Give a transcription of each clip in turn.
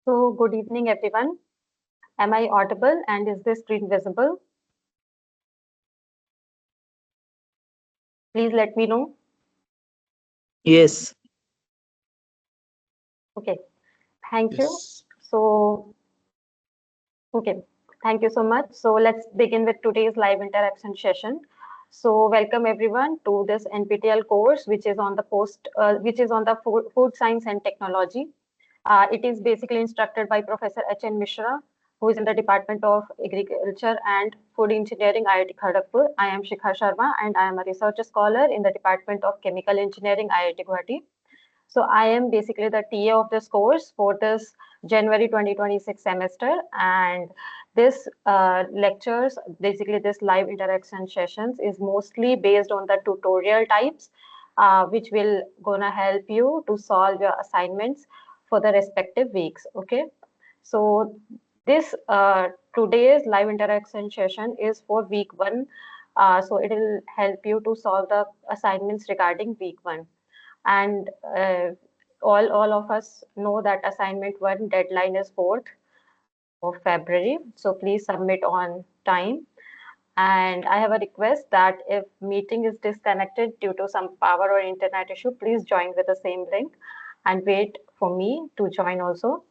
So, good evening, everyone. Am I audible and is this screen visible? Please let me know. Yes. Okay, thank you. Yes. So, okay, thank you so much. So, let's begin with today's live interaction session. So, welcome everyone to this NPTEL course, which is on the food science and technology. It is basically instructed by Professor H.N. Mishra, who is in the Department of Agriculture and Food Engineering, IIT Kharagpur. I am Shikha Sharma, and I am a research scholar in the Department of Chemical Engineering, IIT Guwahati. So I am basically the TA of this course for this January 2026 semester, and this lectures, basically this live interaction sessions is mostly based on the tutorial types, which will gonna help you to solve your assignments for the respective weeks. Okay, so this today's live interaction session is for week one. So it will help you to solve the assignments regarding week one. And all of us know that assignment one deadline is 4th of February. So please submit on time. And I have a request that if meeting is disconnected due to some power or internet issue, please join with the same link and wait for me to join also.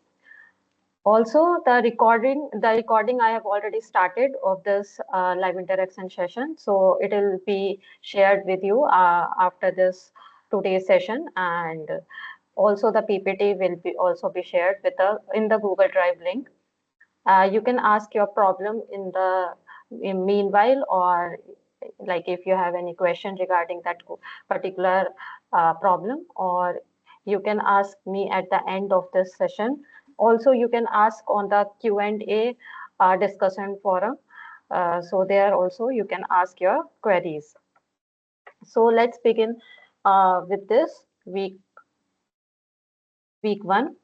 Also, the recording I have already started of this live interaction session. So it will be shared with you after this today's session, and also the PPT will be also be shared with the in the Google Drive link. You can ask your problem in meanwhile, or like if you have any question regarding that particular problem, or you can ask me at the end of this session. Also, you can ask on the Q&A discussion forum. So there also you can ask your queries. So let's begin with this week one.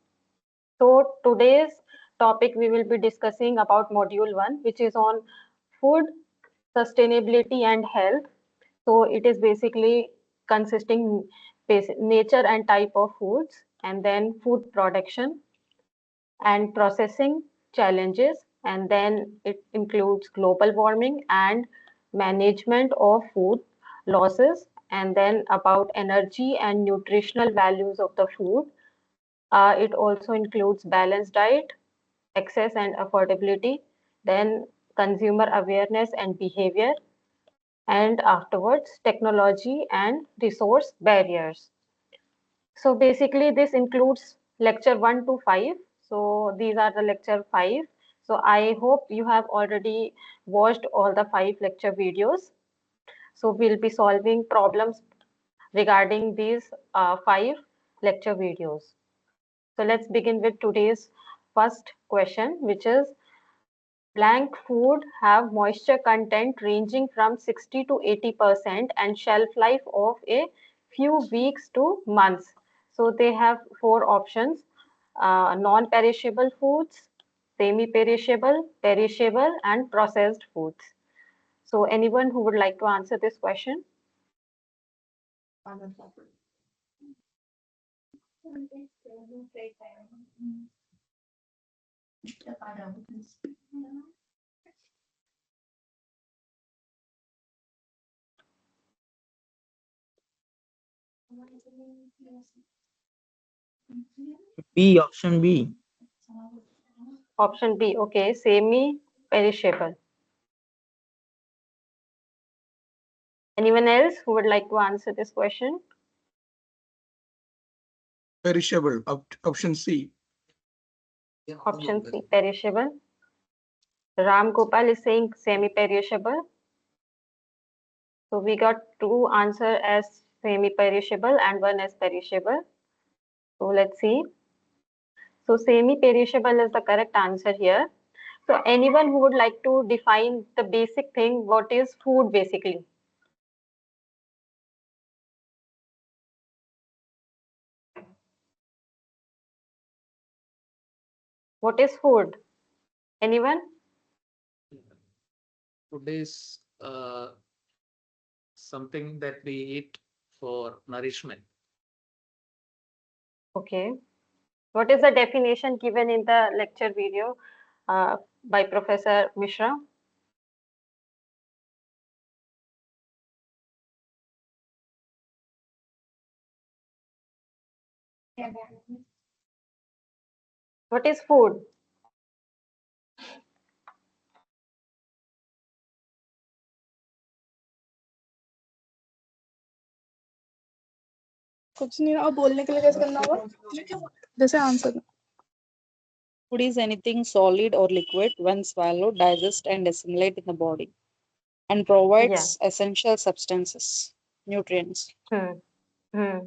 So today's topic we will be discussing about module 1, which is on food sustainability and health. So it is basically consisting basic nature and type of foods, and then food production and processing challenges, and then it includes global warming and management of food losses, and then about energy and nutritional values of the food. It also includes balanced diet, access and affordability, then consumer awareness and behavior, and afterwards technology and resource barriers. So basically this includes lecture 1 to 5. So these are the lecture 5. So I hope you have already watched all the 5 lecture videos. So we'll be solving problems regarding these 5 lecture videos. So let's begin with today's first question, which is blank food have moisture content ranging from 60 to 80% and shelf life of a few weeks to months. So they have 4 options: non-perishable foods, semi-perishable, perishable, and processed foods. So anyone who would like to answer this question? B, option B. Option B, okay, semi-perishable. Anyone else who would like to answer this question? Perishable. Option C. Option C, perishable. Ram Gopal is saying semi-perishable. So we got 2 answer as semi-perishable and 1 as perishable. So let's see. So semi-perishable is the correct answer here. So anyone who would like to define the basic thing, what is food basically? What is food? Anyone? Food is something that we eat for nourishment. Okay. What is the definition given in the lecture video by Professor Mishra? What is food? कुछ नहीं और बोलने के लिए कैसे करना होगा जैसे answer Food is anything solid or liquid when swallowed, digest and assimilate in the body and provides essential substances, nutrients. Hmm. Hmm.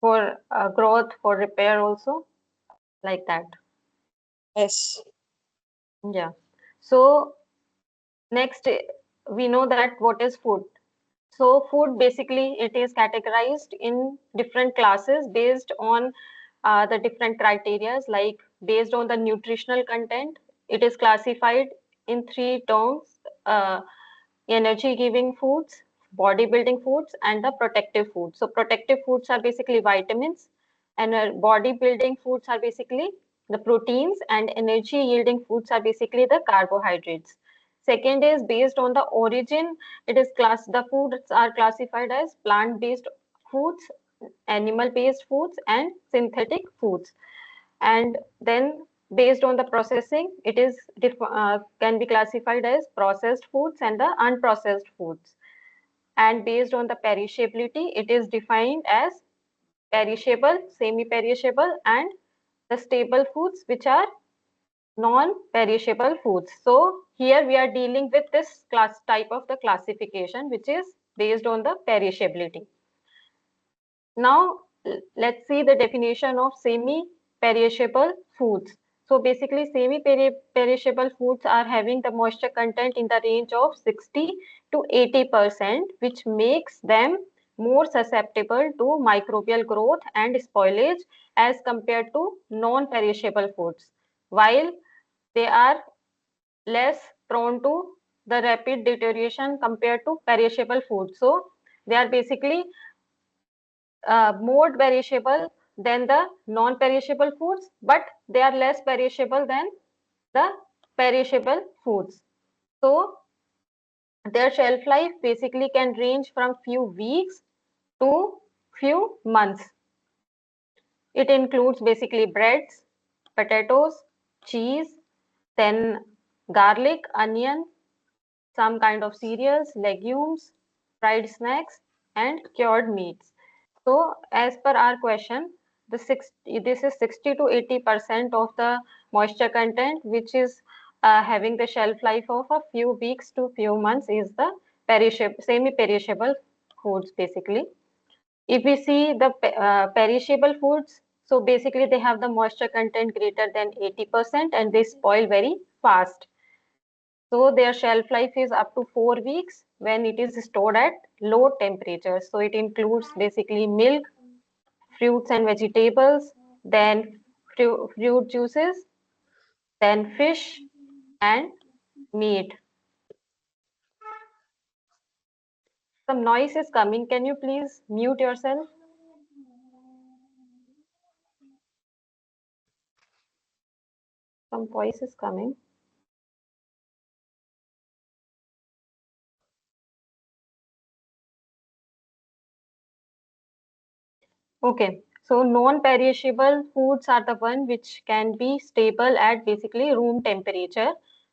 For growth, for repair also, like that. Yes. Yeah. So next, we know that what is food. So food basically it is categorized in different classes based on the different criterias, like based on the nutritional content. It is classified in three terms: energy giving foods, bodybuilding foods, and the protective foods. So protective foods are basically vitamins, and bodybuilding foods are basically the proteins, and energy yielding foods are basically the carbohydrates. Second is based on the origin. It is the foods are classified as plant-based foods, animal-based foods, and synthetic foods. And then based on the processing, it is can be classified as processed foods and the unprocessed foods. And based on the perishability, it is defined as perishable, semi-perishable, and the stable foods, which are non-perishable foods. So here we are dealing with this class type of the classification, which is based on the perishability. Now let's see the definition of semi-perishable foods. So basically semi-perishable foods are having the moisture content in the range of 60 to 80%, which makes them more susceptible to microbial growth and spoilage as compared to non-perishable foods, while they are less prone to the rapid deterioration compared to perishable foods. So they are basically more perishable than the non-perishable foods, but they are less perishable than the perishable foods. So their shelf life basically can range from few weeks to few months. It includes basically breads, potatoes, cheese, then garlic, onion, some kind of cereals, legumes, fried snacks, and cured meats. So, as per our question, this is 60 to 80% of the moisture content, which is having the shelf life of a few weeks to few months, is the semi-perishable foods basically. If we see the perishable foods, so basically they have the moisture content greater than 80% and they spoil very fast. So their shelf life is up to 4 weeks when it is stored at low temperatures. So it includes basically milk, fruits and vegetables, then fruit juices, then fish and meat. Some noise is coming. Can you please mute yourself? Some voice is coming. Okay, so non-perishable foods are the one which can be stable at basically room temperature.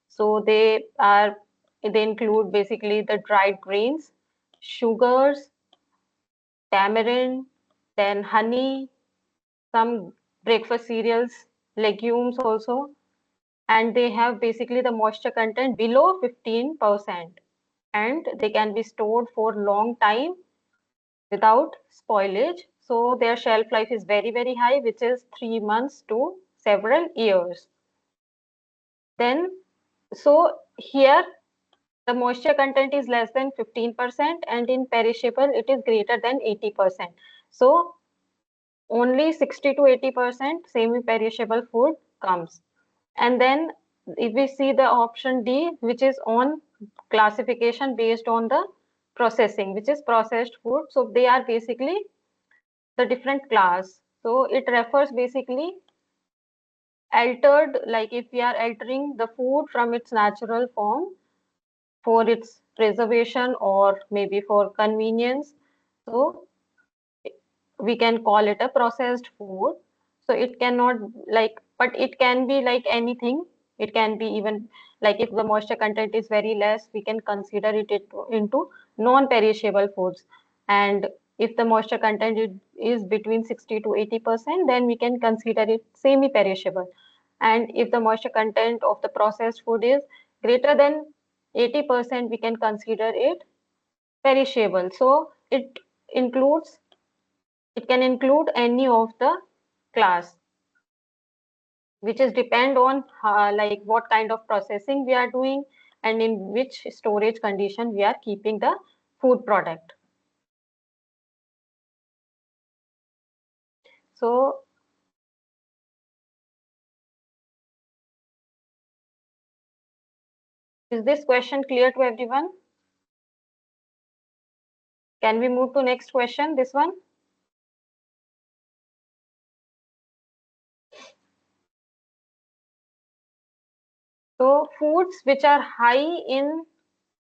So they include basically the dried grains, sugars, tamarind, then honey, some breakfast cereals, legumes also, and they have basically the moisture content below 15%, and they can be stored for long time without spoilage. So their shelf life is very, very high, which is 3 months to several years. Then, so here the moisture content is less than 15%, and in perishable it is greater than 80%. So only 60 to 80% semi-perishable food comes. And then if we see the option D, which is on classification based on the processing, which is processed food. So they are basically the different class. So it refers basically altered, like if we are altering the food from its natural form for its preservation or maybe for convenience, so we can call it a processed food. So it cannot like, but it can be like anything. It can be even like if the moisture content is very less, we can consider into non-perishable foods. And if the moisture content is between 60 to 80%, then we can consider it semi-perishable. And if the moisture content of the processed food is greater than 80%, we can consider it perishable. So includes it can include any of the class, which is depend on like what kind of processing we are doing and in which storage condition we are keeping the food product. So is this question clear to everyone? Can we move to next question, this one? So foods which are high in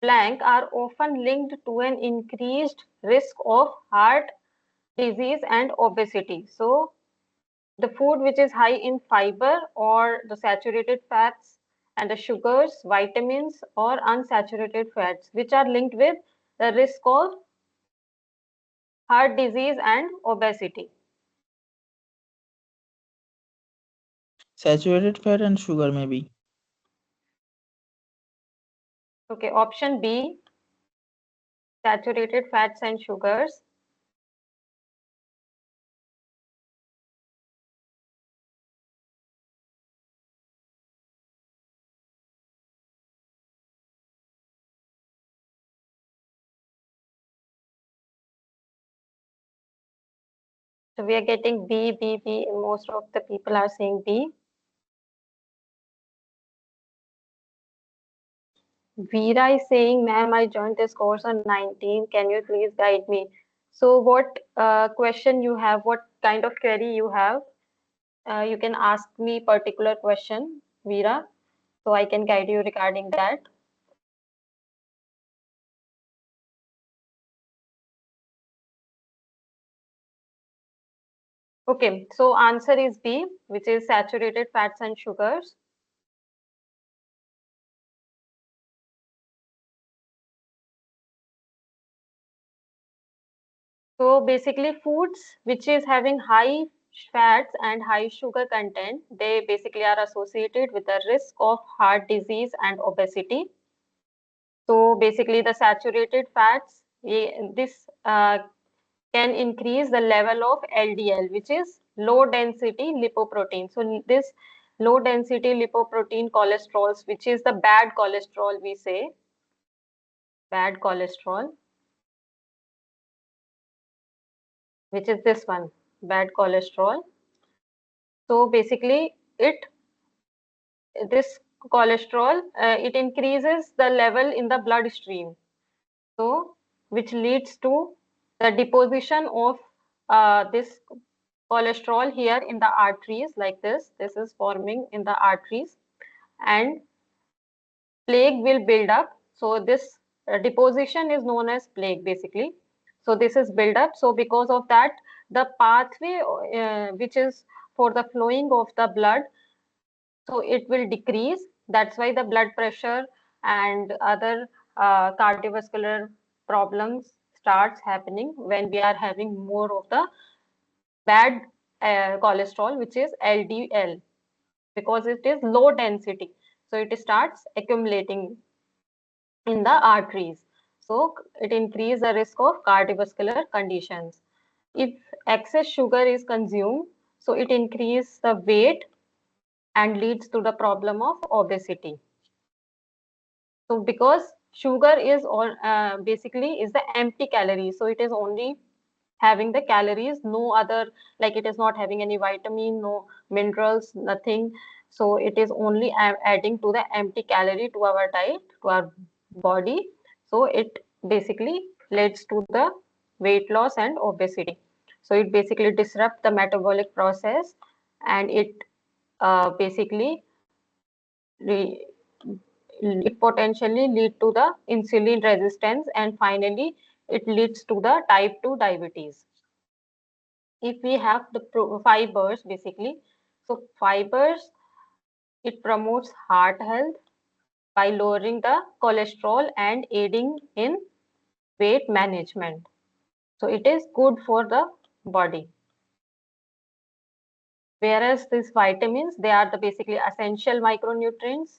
blank are often linked to an increased risk of heart disease and obesity. So the food which is high in fiber or the saturated fats and the sugars, vitamins or unsaturated fats, which are linked with the risk of heart disease and obesity. Saturated fat and sugar maybe. Okay, option B, saturated fats and sugars. So we are getting B, B, B. Most of the people are saying B. Veera is saying, ma'am, I joined this course on 19. Can you please guide me? So what question you have, what kind of query you have? You can ask me particular question, Veera, so I can guide you regarding that. Okay, so answer is B, which is saturated fats and sugars. So basically foods which is having high fats and high sugar content, they basically are associated with the risk of heart disease and obesity. So basically the saturated fats, this can increase the level of LDL, which is low density lipoprotein. So this low density lipoprotein cholesterols, which is the bad cholesterol, we say, bad cholesterol, which is this one, bad cholesterol. So basically this cholesterol, it increases the level in the bloodstream. So which leads to the deposition of this cholesterol here in the arteries like this. This is forming in the arteries and plaque will build up. So this deposition is known as plaque basically. So this is build up. So because of that, the pathway which is for the flowing of the blood, so it will decrease. That's why the blood pressure and other cardiovascular problems starts happening when we are having more of the bad cholesterol, which is LDL, because it is low density. So it starts accumulating in the arteries. So it increases the risk of cardiovascular conditions. If excess sugar is consumed, so it increases the weight and leads to the problem of obesity. So because sugar is all basically is the empty calories, so it is only having the calories, no other, like it is not having any vitamin, no minerals, nothing. So it is only adding to the empty calorie to our diet, to our body. So it basically leads to the weight loss and obesity. So it basically disrupts the metabolic process and it basically it potentially lead to the insulin resistance, and finally it leads to the type 2 diabetes. If we have the fibers basically, so fibers, it promotes heart health by lowering the cholesterol and aiding in weight management. So it is good for the body. Whereas these vitamins, they are the basically essential micronutrients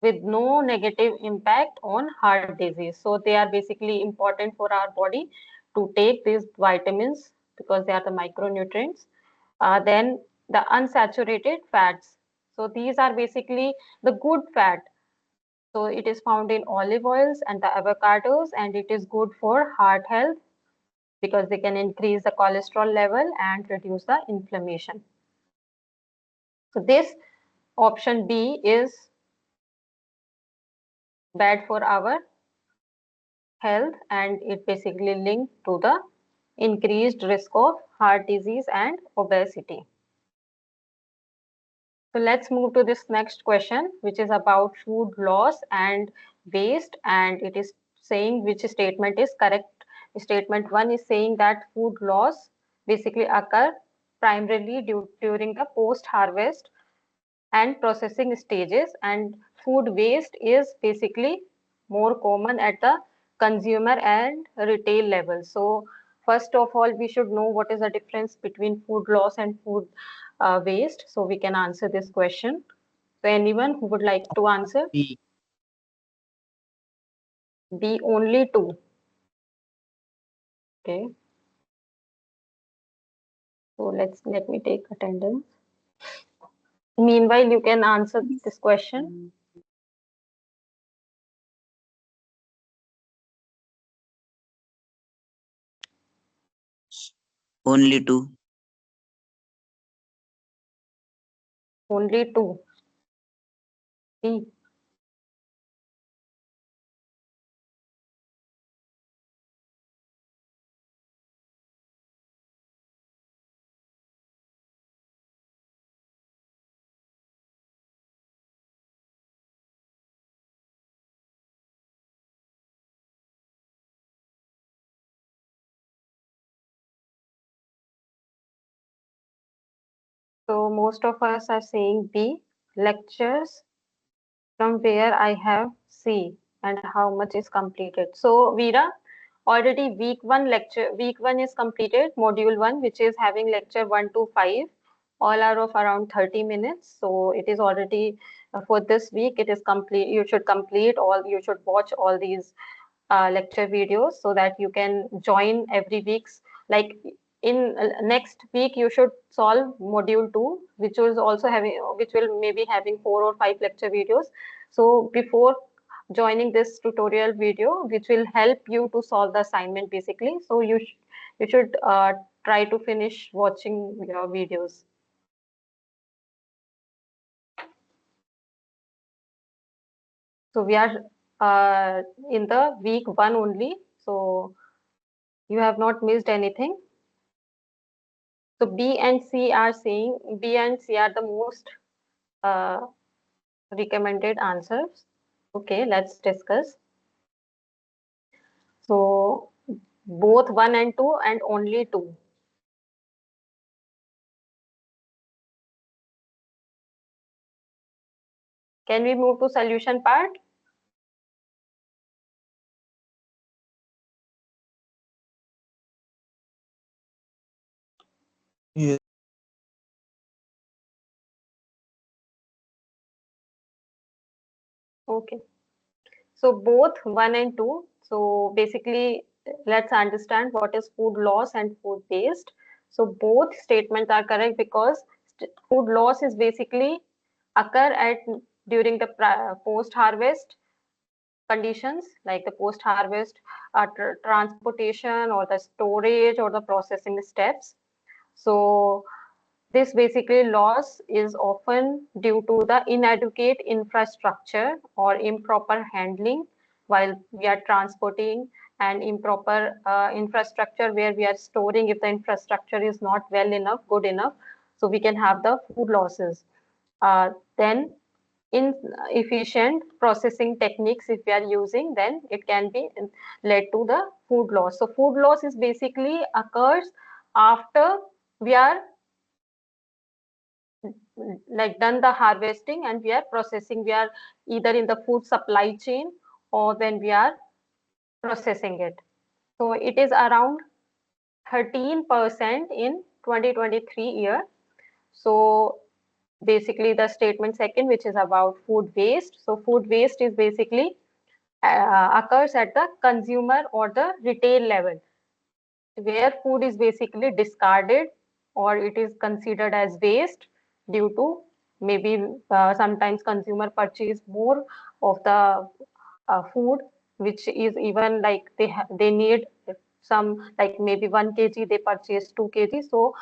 with no negative impact on heart disease. So they are basically important for our body to take these vitamins because they are the micronutrients. Then the unsaturated fats. So these are basically the good fat. So it is found in olive oils and the avocados, and it is good for heart health because they can increase the cholesterol level and reduce the inflammation. So this option B is bad for our health, and it basically linked to the increased risk of heart disease and obesity. So let's move to this next question, which is about food loss and waste, and it is saying which statement is correct. Statement 1 is saying that food loss basically occur primarily during the post-harvest and processing stages, and food waste is basically more common at the consumer and retail level. So first of all, we should know what is the difference between food loss and food waste, so we can answer this question. So anyone who would like to answer? B. B, only two. Okay, so let me take attendance. Meanwhile, you can answer this question. Only two. Only two. B. So most of us are saying B, lectures from where I have C and how much is completed. So Veera, already week one is completed, module one, which is having lecture 1 to 5, all are of around 30 minutes. So it is already for this week, it is complete. You should you should watch all these lecture videos so that you can join every week's, like in next week you should solve module 2, which was also having, which will maybe having 4 or 5 lecture videos. So before joining this tutorial video, which will help you to solve the assignment basically, so you should try to finish watching your videos. So we are in the week 1 only, so you have not missed anything. So B and C are saying, B and C are the most uh, recommended answers. Okay, let's discuss. So both 1 and 2 and only 2. Can we move to solution part? Yes. Okay. So both 1 and 2. So basically, let's understand what is food loss and food waste. So both statements are correct because food loss is basically occur at during the post harvest conditions, like the post harvest transportation or the storage or the processing steps. So this basically loss is often due to the inadequate infrastructure or improper handling while we are transporting, and improper infrastructure where we are storing, if the infrastructure is not well enough, good enough. So we can have the food losses. Then inefficient processing techniques if we are using, then it can be led to the food loss. So food loss is basically occurs after we are like done the harvesting and we are processing. We are either in the food supply chain or when we are processing it. So it is around 13% in 2023 year. So basically the statement second, which is about food waste. So food waste is basically occurs at the consumer or the retail level, where food is basically discarded or it is considered as waste due to maybe sometimes consumer purchase more of the food, which is even like they need some, like maybe 1 kg they purchase 2 kg, so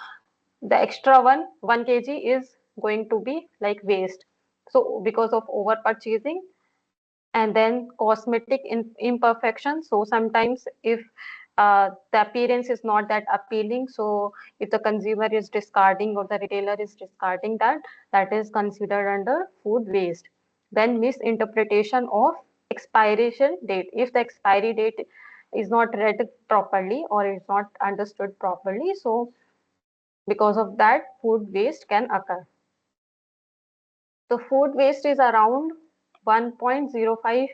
the extra 1 kg is going to be like waste. So because of over purchasing. And then cosmetic imperfection. So sometimes if the appearance is not that appealing, so if the consumer is discarding or the retailer is discarding that, that is considered under food waste. Then misinterpretation of expiration date. If the expiry date is not read properly or is not understood properly, so because of that, food waste can occur. The food waste is around 1.05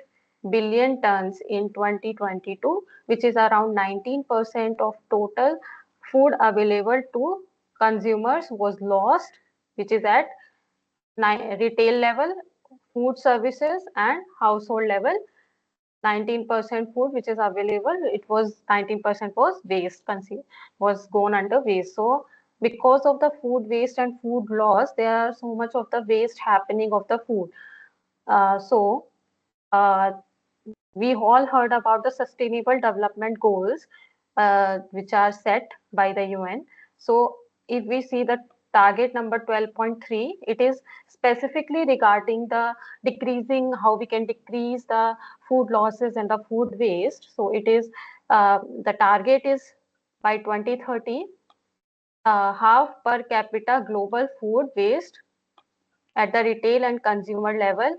billion tons in 2022, which is around 19% of total food available to consumers was lost, which is at retail level, food services and household level. 19% food which is available, it was 19% was waste, was gone under waste. So because of the food waste and food loss, there are so much of the waste happening of the food. So uh, we all heard about the sustainable development goals, which are set by the UN. So if we see the target number 12.3, it is specifically regarding the decreasing, how we can decrease the food losses and the food waste. So it is the target is by 2030, half per capita global food waste at the retail and consumer level,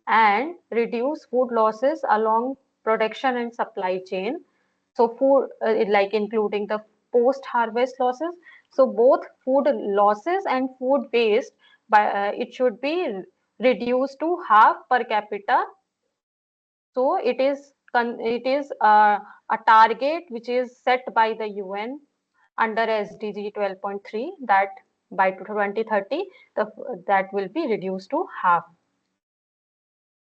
and reduce food losses along production and supply chain. So food, like including the post-harvest losses. So both food losses and food waste, by it should be reduced to half per capita. So it is a target which is set by the UN under SDG 12.3, that by 2030 that will be reduced to half.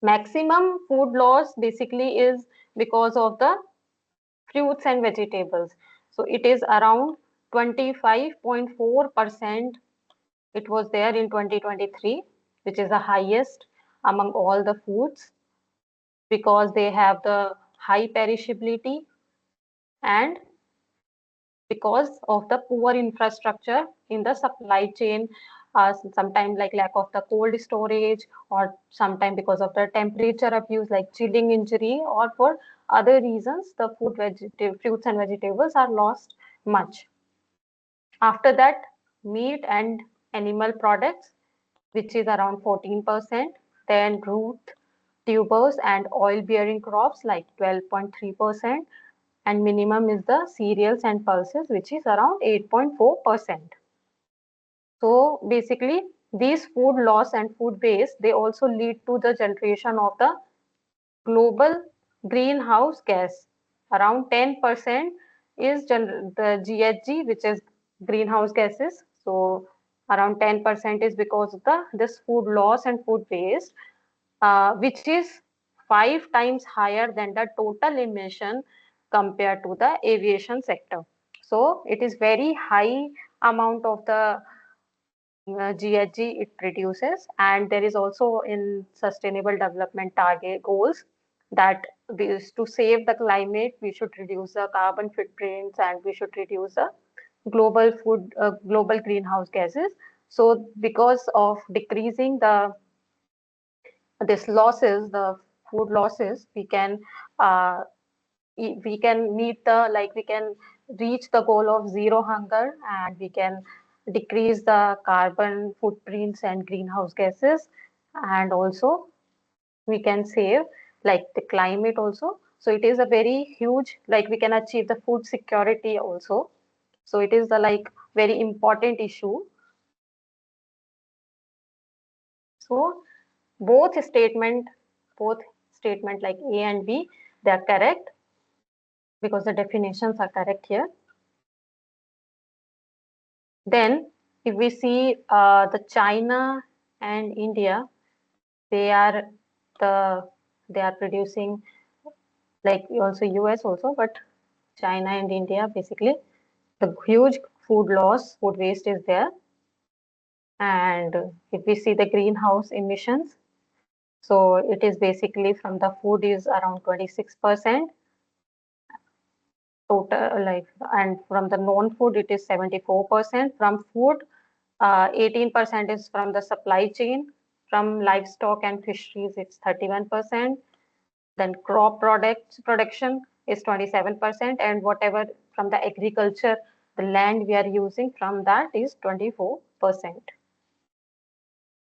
Maximum food loss basically is because of the fruits and vegetables. So it is around 25.4%. It was there in 2023, which is the highest among all the foods because they have the high perishability and because of the poor infrastructure in the supply chain, sometimes like lack of the cold storage, or sometimes because of the temperature abuse like chilling injury, or for other reasons the fruits and vegetables are lost much. After that, meat and animal products, which is around 14%, then root, tubers and oil bearing crops like 12.3%, and minimum is the cereals and pulses, which is around 8.4%. So basically these food loss and food waste, they also lead to the generation of the global greenhouse gas. Around 10% is the GHG, which is greenhouse gases. So around 10% is because of this food loss and food waste, which is 5 times higher than the total emission compared to the aviation sector. So it is very high amount of the GHG it produces, and there is also in sustainable development target goals that is to save the climate, we should reduce the carbon footprints and we should reduce the global greenhouse gases. So because of decreasing the this losses, the food losses, uh, we can meet the, like we can reach the goal of zero hunger, and we can decrease the carbon footprints and greenhouse gases, and also we can save like the climate also. So it is a very huge, like we can achieve the food security also. So it is the like very important issue. So both statement, both statement like A and B, they are correct because the definitions are correct here. Then if we see the China and India, they are the they are producing, like also US also, but China and India basically the huge food loss, food waste is there. And if we see the greenhouse emissions, so it is basically from the food is around 26% total, like, and from the non-food it is 74%. From food, 18% is from the supply chain. From livestock and fisheries, it's 31%. Then crop products production is 27%, and whatever from the agriculture, the land we are using, from that is 24%.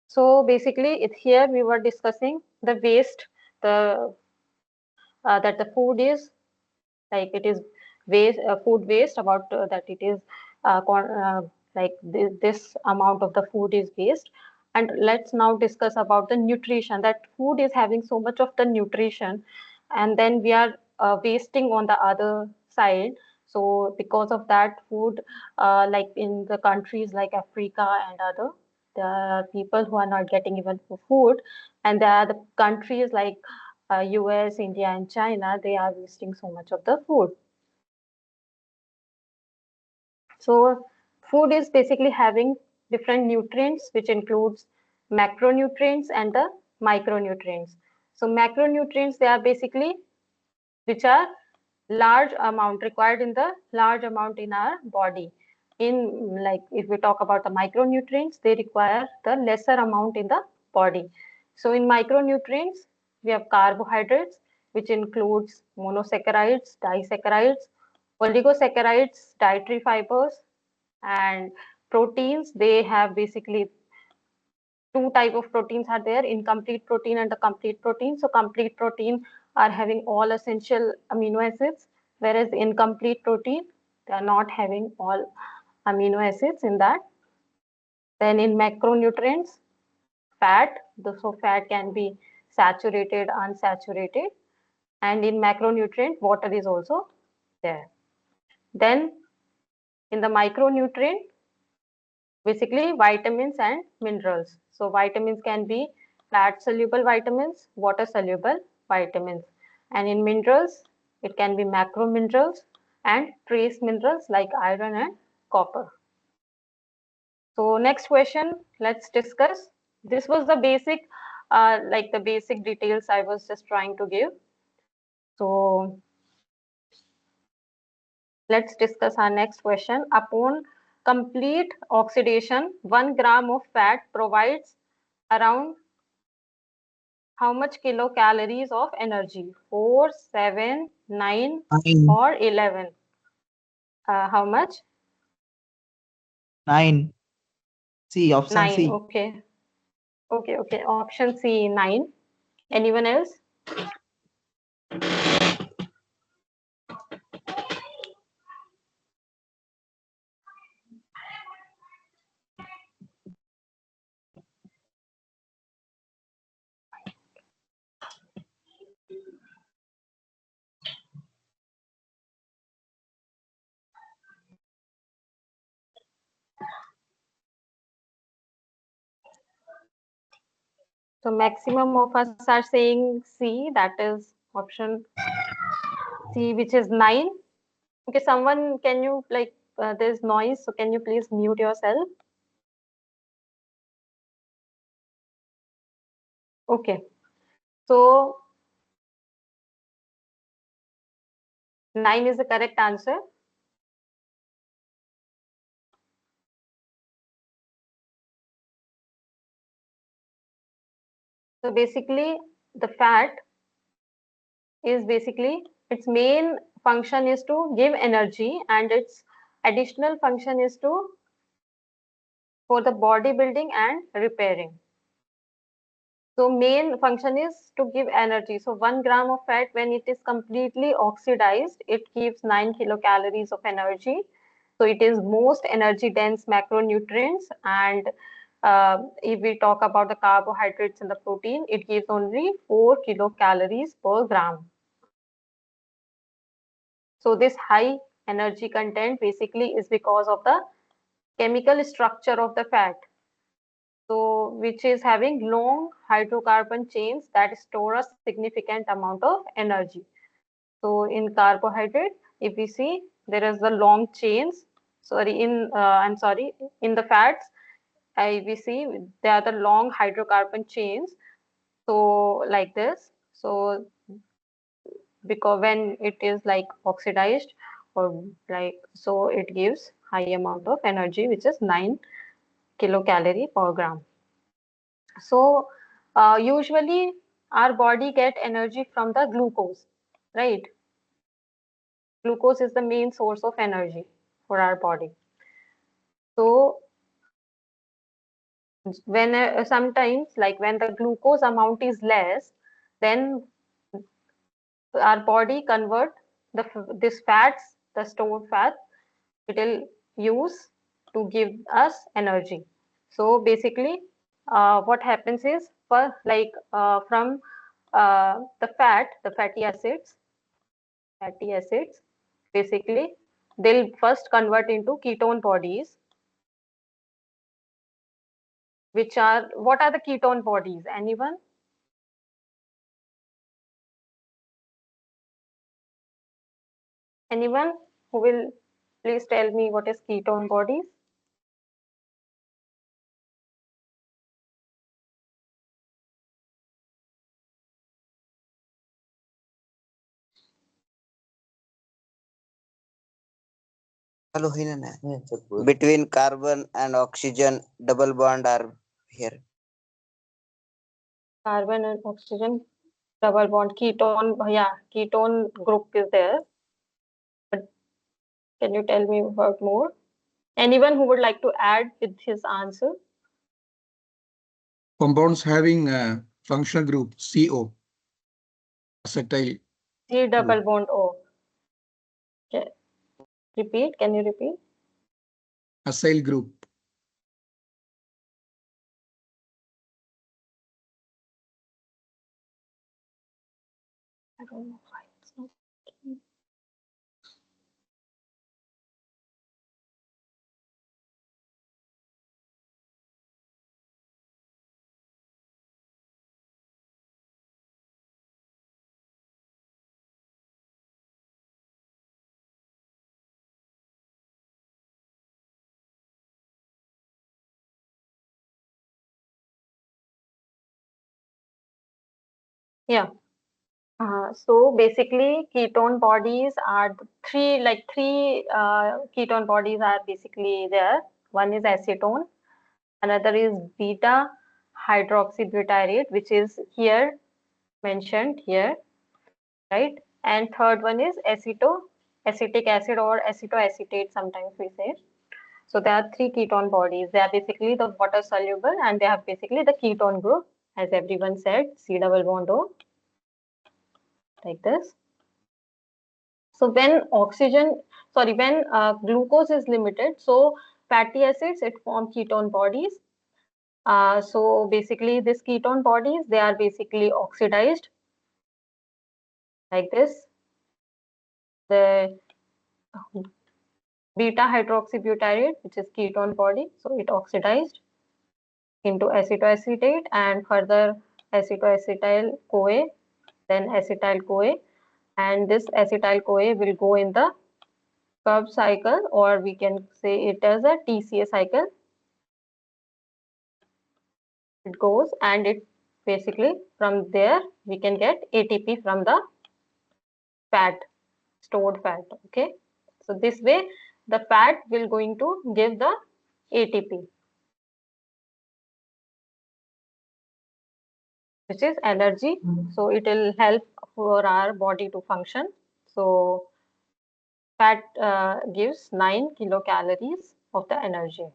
So basically, here we were discussing the waste, the that the food is like it is waste, food waste, about that it is like this amount of the food is waste. And let's now discuss about the nutrition, that food is having so much of the nutrition, and then we are wasting on the other side. So because of that food, like in the countries like Africa and other, there are people who are not getting even food, and there are the countries like US, India, and China, they are wasting so much of the food. So food is basically having different nutrients, which includes macronutrients and the micronutrients. So macronutrients, they are basically which are large amount required in the large amount in our body. In like if we talk about the micronutrients, they require the lesser amount in the body. So in micronutrients, we have carbohydrates, which includes monosaccharides, disaccharides, oligosaccharides, dietary fibers, and proteins. They have basically two type of proteins are there: incomplete protein and the complete protein. So complete protein are having all essential amino acids, whereas incomplete protein, they are not having all amino acids in that. Then in macronutrients, fat, so fat can be saturated, unsaturated, and in macronutrient, water is also there. Then in the micronutrient, basically vitamins and minerals. So vitamins can be fat soluble vitamins, water soluble vitamins. And in minerals, it can be macro minerals and trace minerals like iron and copper. So next question, let's discuss. This was the basic, like the basic details I was just trying to give. So let's discuss our next question. Upon complete oxidation, 1 gram of fat provides around how much kilocalories of energy? 4, 7, 9, 9. or 11? How much? 9. C. Option 9. C. Okay. Okay. Okay. Option C, 9. Anyone else? So maximum of us are saying C, that is option C, which is 9. Okay, someone, can you like, there's noise, so can you please mute yourself? Okay, so 9 is the correct answer. So basically, the fat is basically its main function is to give energy, and its additional function is to for the bodybuilding and repairing. So main function is to give energy. So 1 gram of fat, when it is completely oxidized, it gives 9 kilocalories of energy. So it is most energy dense macronutrients. And if we talk about the carbohydrates and the protein, it gives only 4 kilocalories per gram. So this high energy content basically is because of the chemical structure of the fat. So which is having long hydrocarbon chains that store a significant amount of energy. So in carbohydrate, if we see, there is the long chains. Sorry, in the fats, we see there are the long hydrocarbon chains. So like this. So because when it is like oxidized or like, so it gives high amount of energy, which is 9 kilocalorie per gram. So usually our body get energy from the glucose, right? Glucose is the main source of energy for our body. So when sometimes like when the glucose amount is less, then our body convert this fats, the stored fat, it will use to give us energy. So basically, what happens is for like from the fatty acids, basically they'll first convert into ketone bodies, which are, what are the ketone bodies? Anyone? Anyone who will please tell me what is ketone bodies? Hello, Hinana. Between carbon and oxygen, double bond are here. Carbon and oxygen double bond, ketone, yeah, ketone group is there. But can you tell me about more? Anyone who would like to add with his answer? Compounds having a functional group CO, acetyl C double bond O. Okay. Repeat, can you repeat? acyl group. I don't know why it's not. Yeah. So basically, ketone bodies are three ketone bodies are basically there. One is acetone, another is beta hydroxybutyrate, which is here mentioned here, right? And third one is acetic acid or acetoacetate, sometimes we say. So there are three ketone bodies. They are basically the water soluble and they have basically the ketone group, as everyone said, C double bond O, like this. So when when glucose is limited, so fatty acids, it form ketone bodies. So basically these ketone bodies, they are basically oxidized like this. The beta hydroxybutyrate, which is ketone body, so it oxidized into acetoacetate and further acetoacetyl CoA, then acetyl CoA, and this acetyl CoA will go in the Krebs cycle, or we can say it as a TCA cycle. It goes and it basically from there we can get ATP from the fat, stored fat. Okay, so this way the fat will going to give the ATP, which is energy. So it will help for our body to function. So fat gives 9 kilocalories of the energy.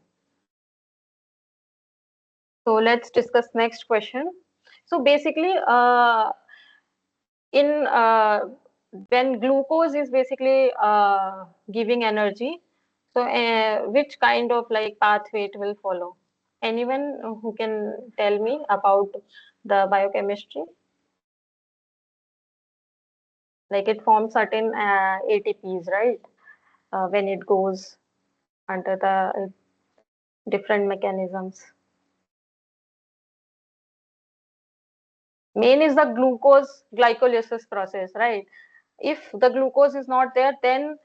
So let's discuss next question. So basically, in when glucose is basically giving energy, so which kind of like pathway it will follow? Anyone who can tell me about the biochemistry? Like it forms certain ATPs, right? When it goes under the different mechanisms. Main is the glucose glycolysis process, right? If the glucose is not there, then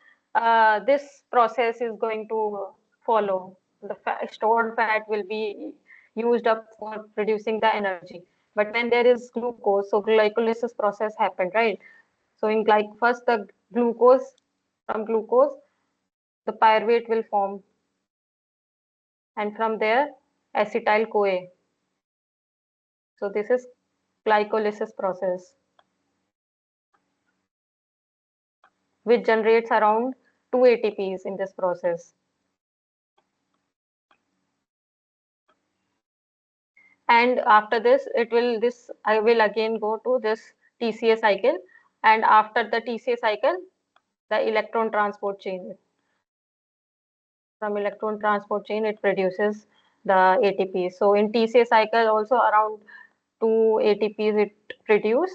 this process is going to follow. The stored fat will be used up for producing the energy. But when there is glucose, so glycolysis process happened, right? So in first the glucose, from glucose, the pyruvate will form, and from there acetyl CoA. So this is glycolysis process, which generates around 2 ATPs in this process. And after this, I will again go to this TCA cycle. And after the TCA cycle, the electron transport chain. From electron transport chain, it produces the ATP. So in TCA cycle, also around 2 ATPs it produce.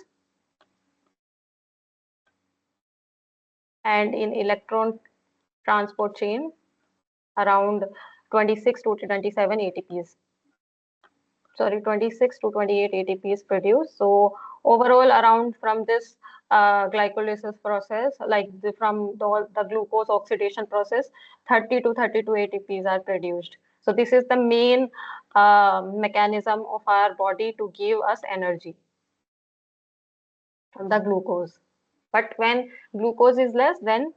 And in electron transport chain, around 26 to 27 ATPs. Sorry, 26 to 28 ATP is produced. So overall, around from this glycolysis process, like from the glucose oxidation process, 30 to 32 ATPs are produced. So this is the main mechanism of our body to give us energy from the glucose. But when glucose is less, then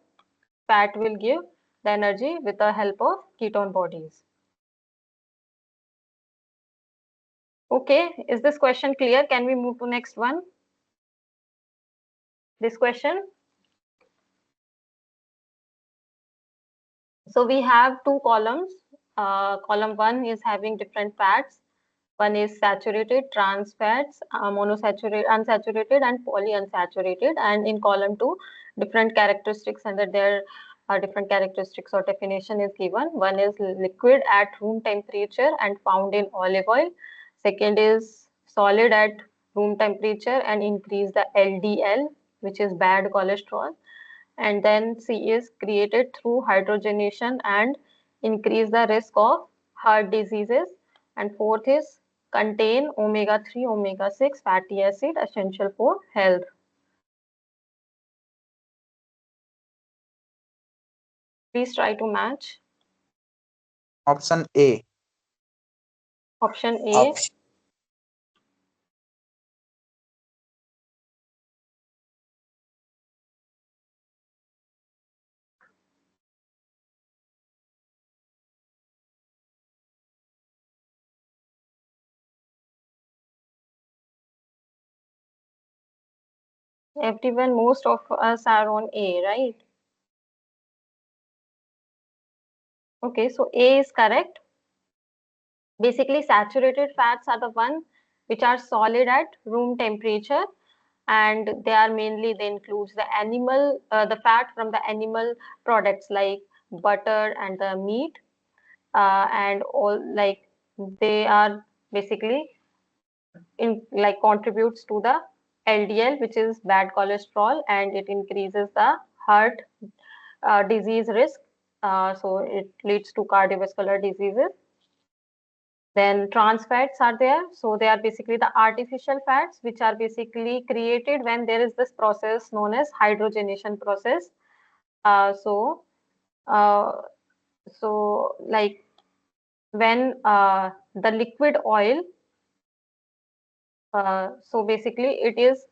fat will give the energy with the help of ketone bodies. Okay, is this question clear? Can we move to next one? This question. So we have two columns. Column 1 is having different fats. One is saturated, trans fats, monosaturated, unsaturated, and polyunsaturated. And in column 2, different characteristics, and that there are different characteristics or definition is given. One is liquid at room temperature and found in olive oil. Second is solid at room temperature and increase the LDL, which is bad cholesterol. And then C is created through hydrogenation and increase the risk of heart diseases. And fourth is contain omega-3, omega-6 fatty acid essential for health. Please try to match. Option A. Option A. Everyone, most of us are on A, right? Okay, so A is correct. Basically, saturated fats are the one which are solid at room temperature, and they includes the animal, the fat from the animal products like butter and the meat, and all like they are basically in like contributes to the LDL, which is bad cholesterol, and it increases the heart disease risk. So it leads to cardiovascular diseases. Then trans fats are there. So they are basically the artificial fats, which are basically created when there is this process known as hydrogenation process. So, like when the liquid oil, so basically it is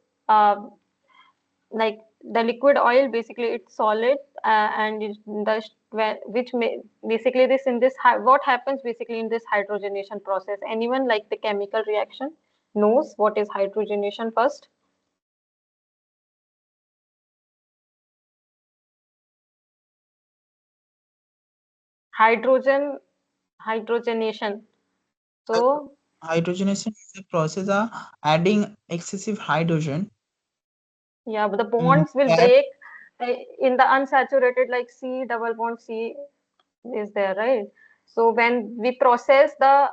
like the liquid oil, basically it's solid, and which may basically this in this what happens basically in this hydrogenation process. Anyone like the chemical reaction knows what is hydrogenation first? Hydrogenation. So hydrogenation is a process of adding excessive hydrogen Yeah, but the in bonds will fat. break in the unsaturated, like C double bond C is there, right? So when we process the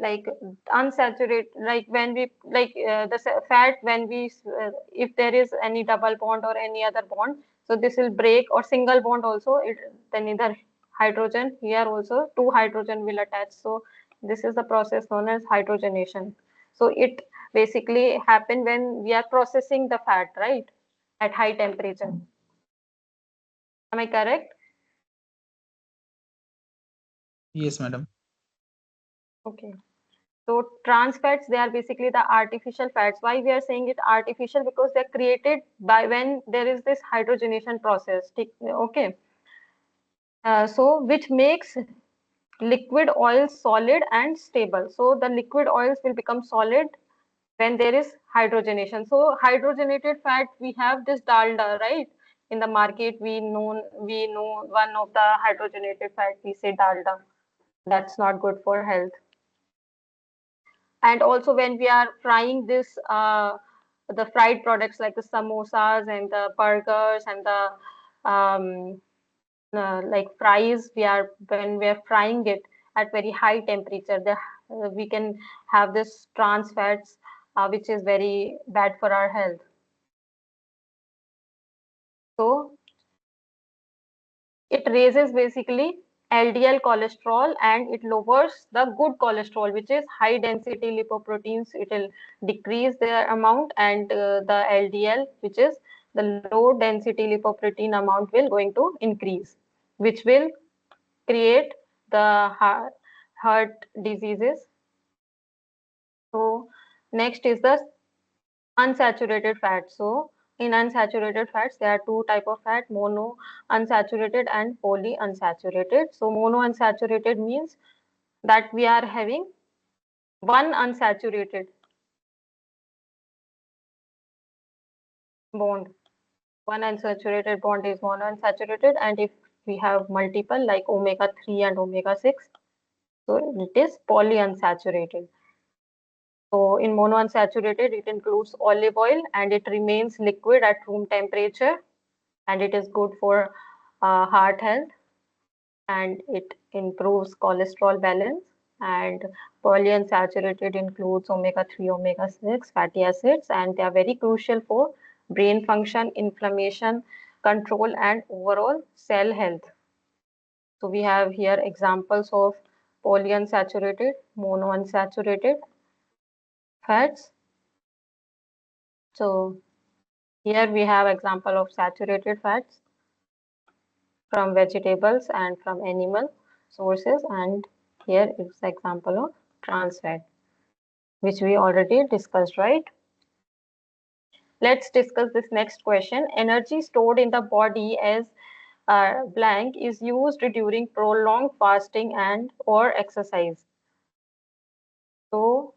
like unsaturated, like when we like fat, when we if there is any double bond or any other bond, so this will break, or single bond also. Then either hydrogen here also two hydrogen will attach. So this is the process known as hydrogenation. So it basically happen when we are processing the fat, right, at high temperature. Am I correct? Yes, madam. Okay. So trans fats, they are basically the artificial fats. Why we are saying it artificial? Because they're created by when there is this hydrogenation process. Okay. So which makes liquid oils solid and stable. So the liquid oils will become solid when there is hydrogenation. So hydrogenated fat, we have this dalda, right? In the market, we know one of the hydrogenated fat, we say dalda. That's not good for health. And also when we are frying this the fried products like the samosas and the burgers and the like fries, when we are frying it at very high temperature, we can have this trans fats, which is very bad for our health. So it raises basically LDL cholesterol, and it lowers the good cholesterol, which is high density lipoproteins. It will decrease their amount, and the LDL, which is the low density lipoprotein amount, will going to increase, which will create the heart diseases. So next is the unsaturated fat. So in unsaturated fats, there are two type of fat: mono unsaturated and poly unsaturated. So mono unsaturated means that we are having one unsaturated bond. One unsaturated bond is mono unsaturated, and if we have multiple like omega 3 and omega 6, so it is poly unsaturated. So in monounsaturated, it includes olive oil, and it remains liquid at room temperature, and it is good for heart health, and it improves cholesterol balance. And polyunsaturated includes omega 3, omega 6 fatty acids, and they are very crucial for brain function, inflammation control, and overall cell health. So we have here examples of polyunsaturated, monounsaturated fats. So here we have example of saturated fats from vegetables and from animal sources, and here is the example of trans fat, which we already discussed, right? Let's discuss this next question. Energy stored in the body as blank is used during prolonged fasting and or exercise. So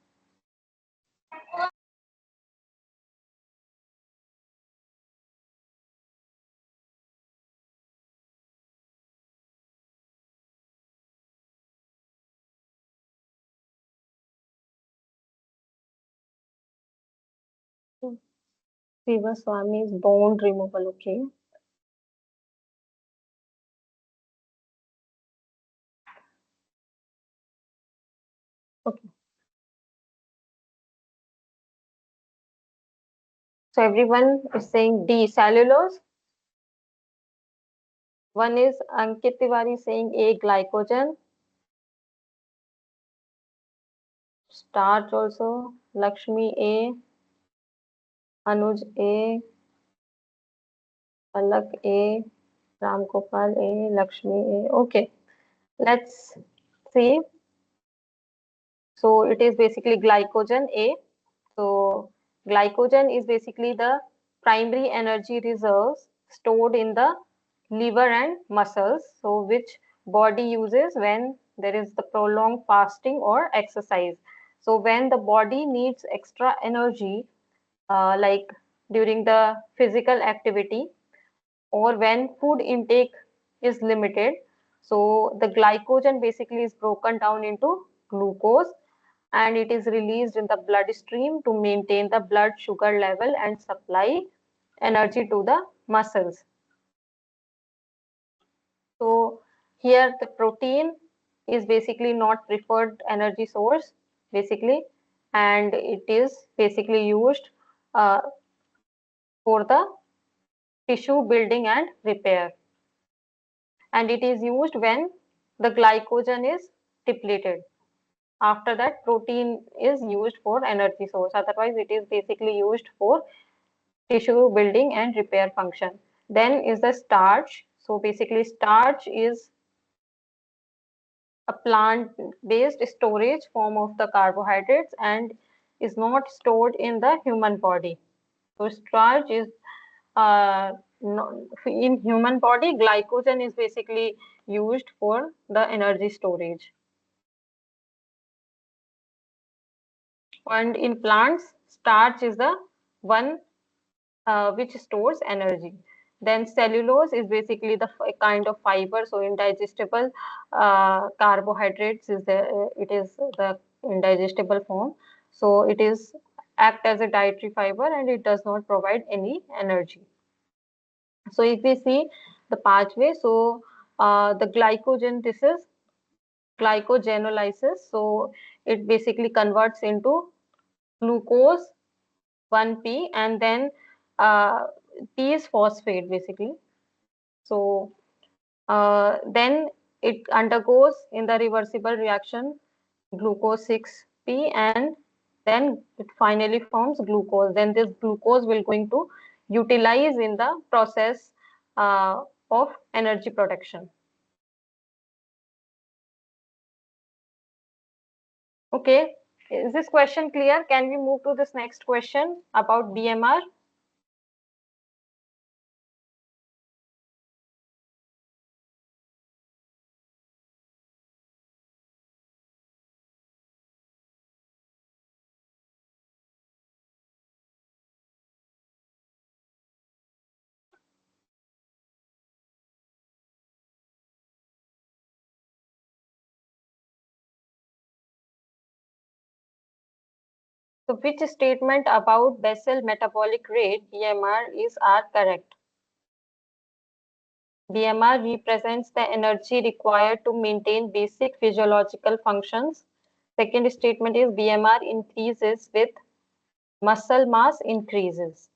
Siva Swami's bone removal, okay. Okay. So everyone is saying D, cellulose. One is Ankit Tiwari saying A, glycogen. Starch also. Lakshmi A, Anuj A, Palak A, Ram Gopal A, Lakshmi A. Okay, let's see. So it is basically glycogen A. So glycogen is basically the primary energy reserves stored in the liver and muscles, so which body uses when there is the prolonged fasting or exercise. So when the body needs extra energy, like during the physical activity, or when food intake is limited, so the glycogen basically is broken down into glucose, and it is released in the bloodstream to maintain the blood sugar level and supply energy to the muscles. So here the protein is basically not preferred energy source basically, and it is basically used uh, for the tissue building and repair, and it is used when the glycogen is depleted. After that, protein is used for energy source, otherwise it is basically used for tissue building and repair function. Then is the starch. So basically starch is a plant-based storage form of the carbohydrates and is not stored in the human body. So starch is in human body, glycogen is basically used for the energy storage. And in plants, starch is the one which stores energy. Then cellulose is basically the kind of fiber, so indigestible carbohydrates is it is the indigestible form. So it is act as a dietary fiber and it does not provide any energy. So if we see the pathway, so the glycogen, this is glycogenolysis. So it basically converts into glucose 1P and then P is phosphate basically. So then it undergoes in the reversible reaction glucose 6P and then it finally forms glucose. Then this glucose will going to utilize in the process of energy production. Okay, is this question clear? Can we move to this next question about BMR? So which statement about basal metabolic rate BMR are correct? BMR represents the energy required to maintain basic physiological functions. Second statement is BMR increases with muscle mass increases.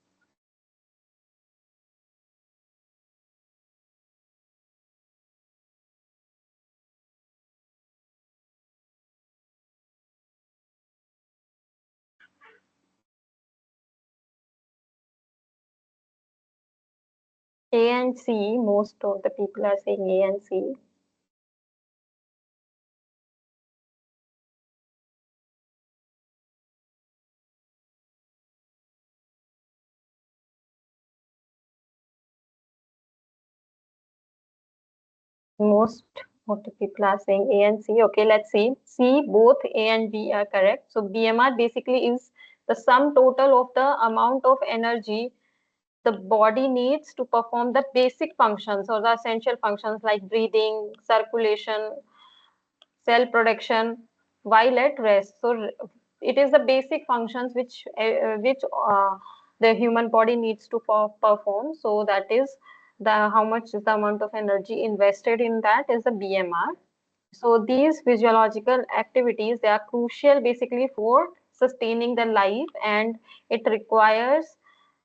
A and C, most of the people are saying A and C. Most of the people are saying A and C. Okay, let's see. C, both A and B are correct. So BMR basically is the sum total of the amount of energy the body needs to perform the basic functions or the essential functions like breathing, circulation, cell production while at rest. So it is the basic functions which the human body needs to perform. So that is the how much is the amount of energy invested in that is the BMR. So these physiological activities, they are crucial basically for sustaining the life, and it requires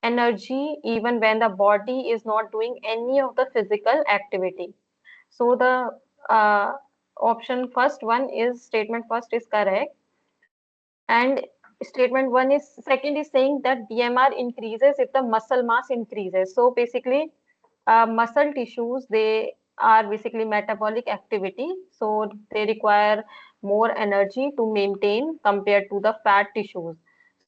energy even when the body is not doing any of the physical activity. So the option first one is statement first is correct, and statement one is second is saying that BMR increases if the muscle mass increases. So basically muscle tissues, they are basically metabolic activity, so they require more energy to maintain compared to the fat tissues.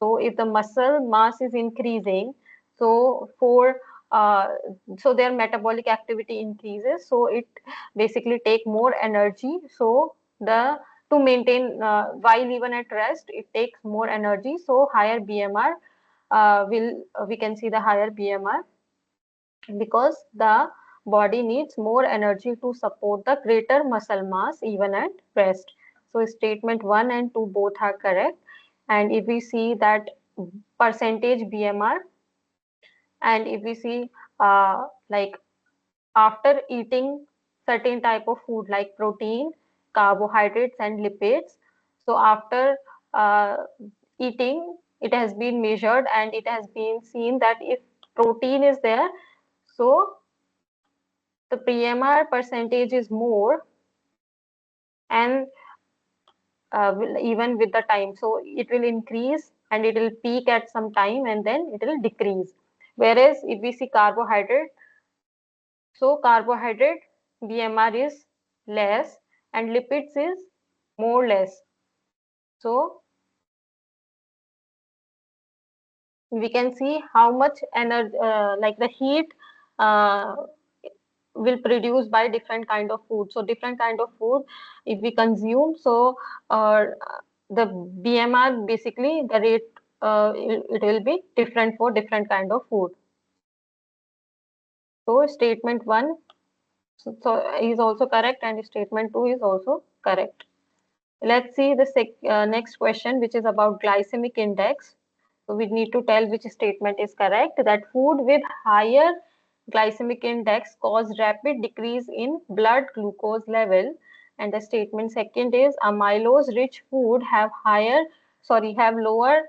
So if the muscle mass is increasing, so for uh, so their metabolic activity increases, so it basically take more energy, so the to maintain while even at rest it takes more energy, so higher BMR will we can see the higher BMR because the body needs more energy to support the greater muscle mass even at rest. So statement 1 and 2 both are correct. And if we see that percentage BMR, and if we see like after eating certain type of food like protein, carbohydrates, and lipids, so after uh, eating, it has been measured and it has been seen that if protein is there, so the PMR percentage is more, and even with the time, so it will increase and it will peak at some time and then it will decrease. Whereas if we see carbohydrate, so carbohydrate BMR is less and lipids is more less. So we can see how much energy, like the heat uh, will produce by different kind of food. So different kind of food if we consume, so the BMR basically the rate it will be different for different kind of food. So statement 1 is also correct and statement 2 is also correct. Let's see the next question, which is about glycemic index. So we need to tell which statement is correct, that food with higher glycemic index cause rapid decrease in blood glucose level. And the statement second is amylose rich food have lower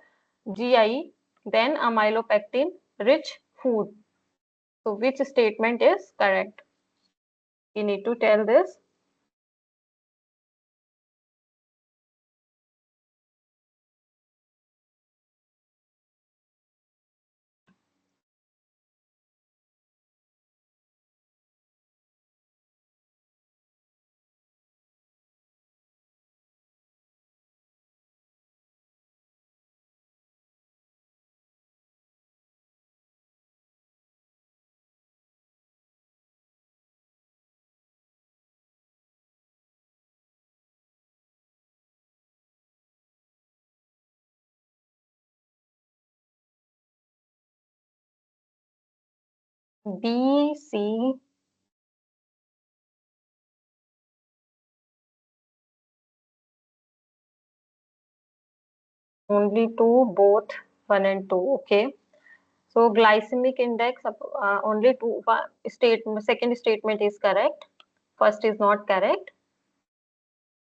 GI than amylopectin rich food. So which statement is correct? You need to tell this. B, C, only two, both 1 and 2. Okay. So glycemic index only two second statement is correct. First is not correct.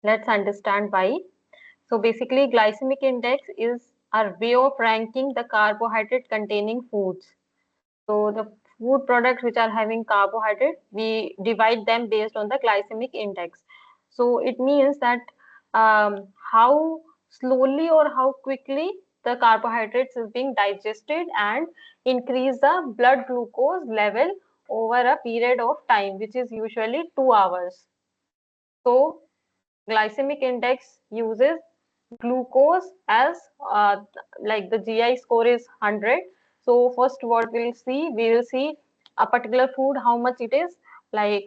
Let's understand why. So basically glycemic index is a way of ranking the carbohydrate containing foods. So the food products which are having carbohydrate, we divide them based on the glycemic index. So it means that how slowly or how quickly the carbohydrates is being digested and increase the blood glucose level over a period of time, which is usually 2 hours. So glycemic index uses glucose as like the GI score is 100. So first what we will see a particular food, how much it is, like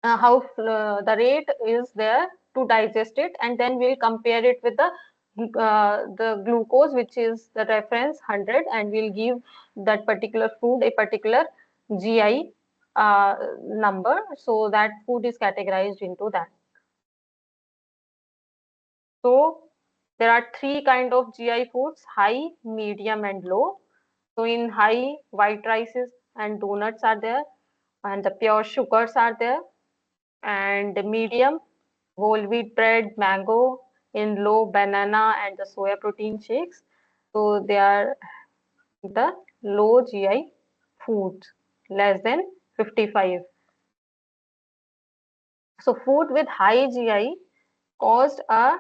how the rate is there to digest it, and then we'll compare it with the glucose, which is the reference 100, and we'll give that particular food a particular GI number, so that food is categorized into that. So there are three kind of GI foods: high, medium, and low. So in high, white rices and donuts are there, and the pure sugars are there. And the medium, whole wheat bread, mango. In low, banana and the soya protein shakes. So they are the low GI foods, less than 55. So food with high GI caused a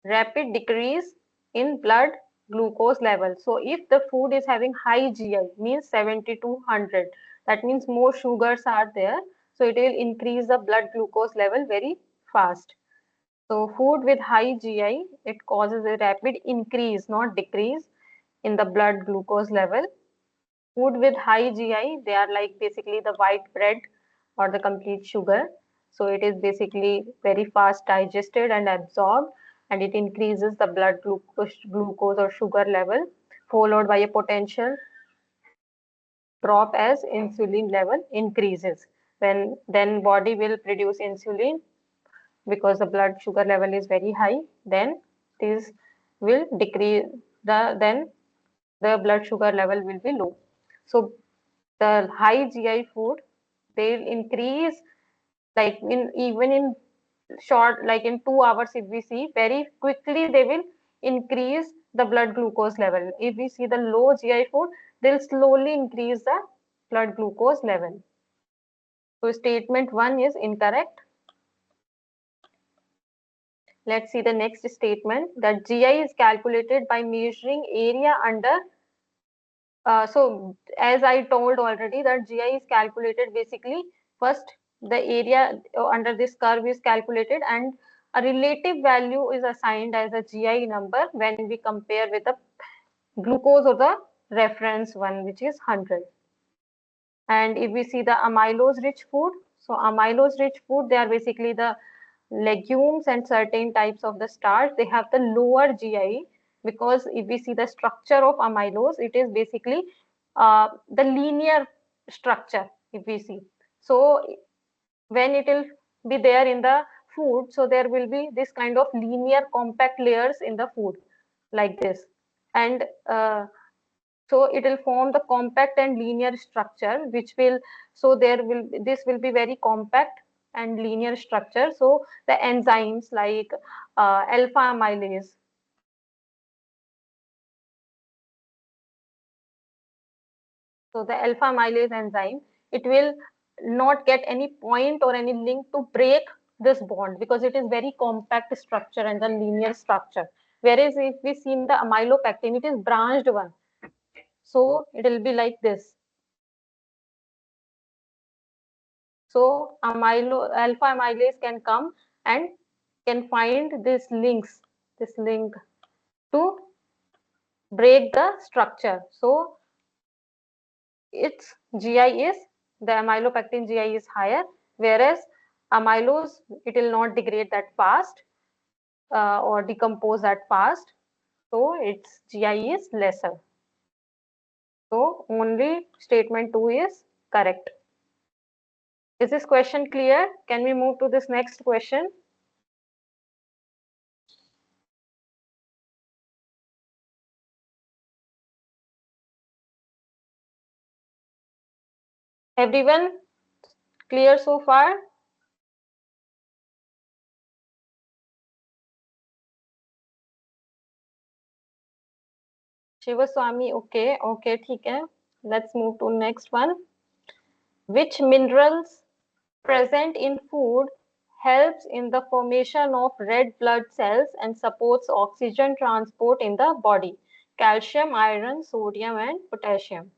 rapid decrease in blood glucose level. So if the food is having high GI, means 70 to 100, that means more sugars are there, so it will increase the blood glucose level very fast. So food with high GI, it causes a rapid increase, not decrease, in the blood glucose level. Food with high GI, they are like basically the white bread or the complete sugar. So it is basically very fast digested and absorbed, and it increases the blood glucose or sugar level, followed by a potential drop as insulin level increases. When then body will produce insulin because the blood sugar level is very high, then this will decrease then the blood sugar level will be low. So the high GI food, they'll increase, like even in short, like in 2 hours, if we see, very quickly they will increase the blood glucose level. If we see the low GI food, they'll slowly increase the blood glucose level. So statement 1 is incorrect. Let's see the next statement, that GI is calculated by measuring area under. So as I told already, that GI is calculated basically, first the area under this curve is calculated and a relative value is assigned as a GI number when we compare with the glucose or the reference one, which is 100. And if we see the amylose rich food, so amylose rich food, they are basically the legumes and certain types of the starch. They have the lower GI, because if we see the structure of amylose, it is basically the linear structure, if we see. So when it will be there in the food, so there will be this kind of linear compact layers in the food like this. And so it will form the compact and linear structure, which will, so this will be very compact and linear structure. So the enzymes like alpha amylase, so the alpha amylase enzyme, it will not get any point or any link to break this bond, because it is very compact structure and the linear structure. Whereas if we see in the amylopectin, it is branched one, so it will be like this. So alpha amylase can come and can find this link to break the structure. So its GI is, the amylopectin GI is higher, whereas amylose, it will not degrade that fast or decompose that fast. So its GI is lesser. So only statement 2 is correct. Is this question clear? Can we move to this next question? Everyone clear so far? Shivaswamy, okay, ठीक है. Let's move to next one. Which minerals present in food helps in the formation of red blood cells and supports oxygen transport in the body? Calcium, iron, sodium, and potassium.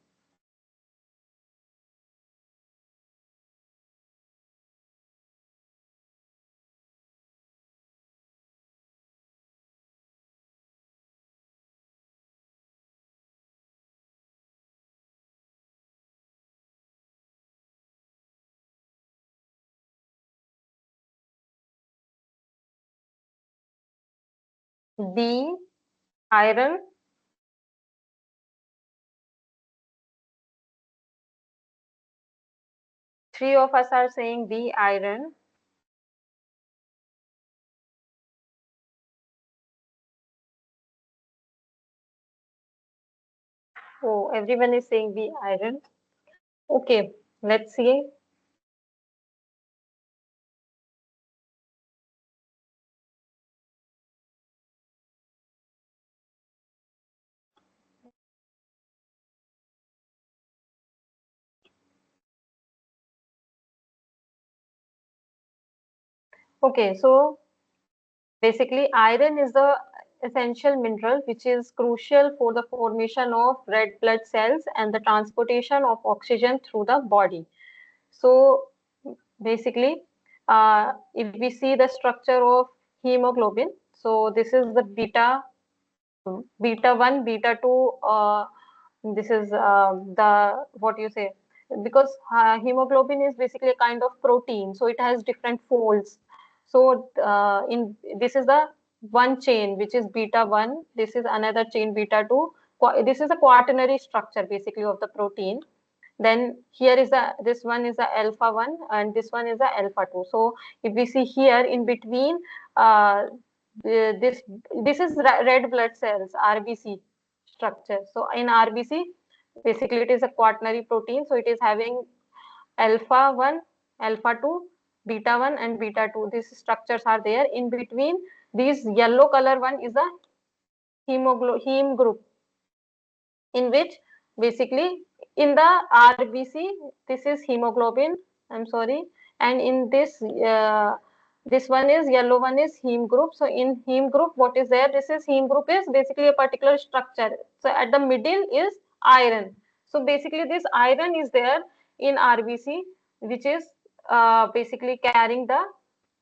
B, iron. Three of us are saying B, iron. Oh, everyone is saying B, iron. Okay, let's see. Okay, so basically iron is the essential mineral which is crucial for the formation of red blood cells and the transportation of oxygen through the body. So basically, if we see the structure of hemoglobin, so this is the beta 1, beta 2, this is the, what you say, because hemoglobin is basically a kind of protein, so it has different folds. So in this is the one chain which is beta 1, this is another chain beta 2. This is a quaternary structure basically of the protein. Then here is this one is a alpha 1 and this one is a alpha 2. So if we see here in between, this is red blood cells, RBC structure. So in RBC, basically it is a quaternary protein. So it is having alpha 1, alpha 2, beta 1 and beta 2. These structures are there. In between, this yellow color one is a heme group, in which basically in the RBC, this is hemoglobin, I'm sorry, and in this one is yellow one is heme group. So in heme group, what is there? This is heme group is basically a particular structure. So at the middle is iron. So basically this iron is there in RBC, which is basically carrying the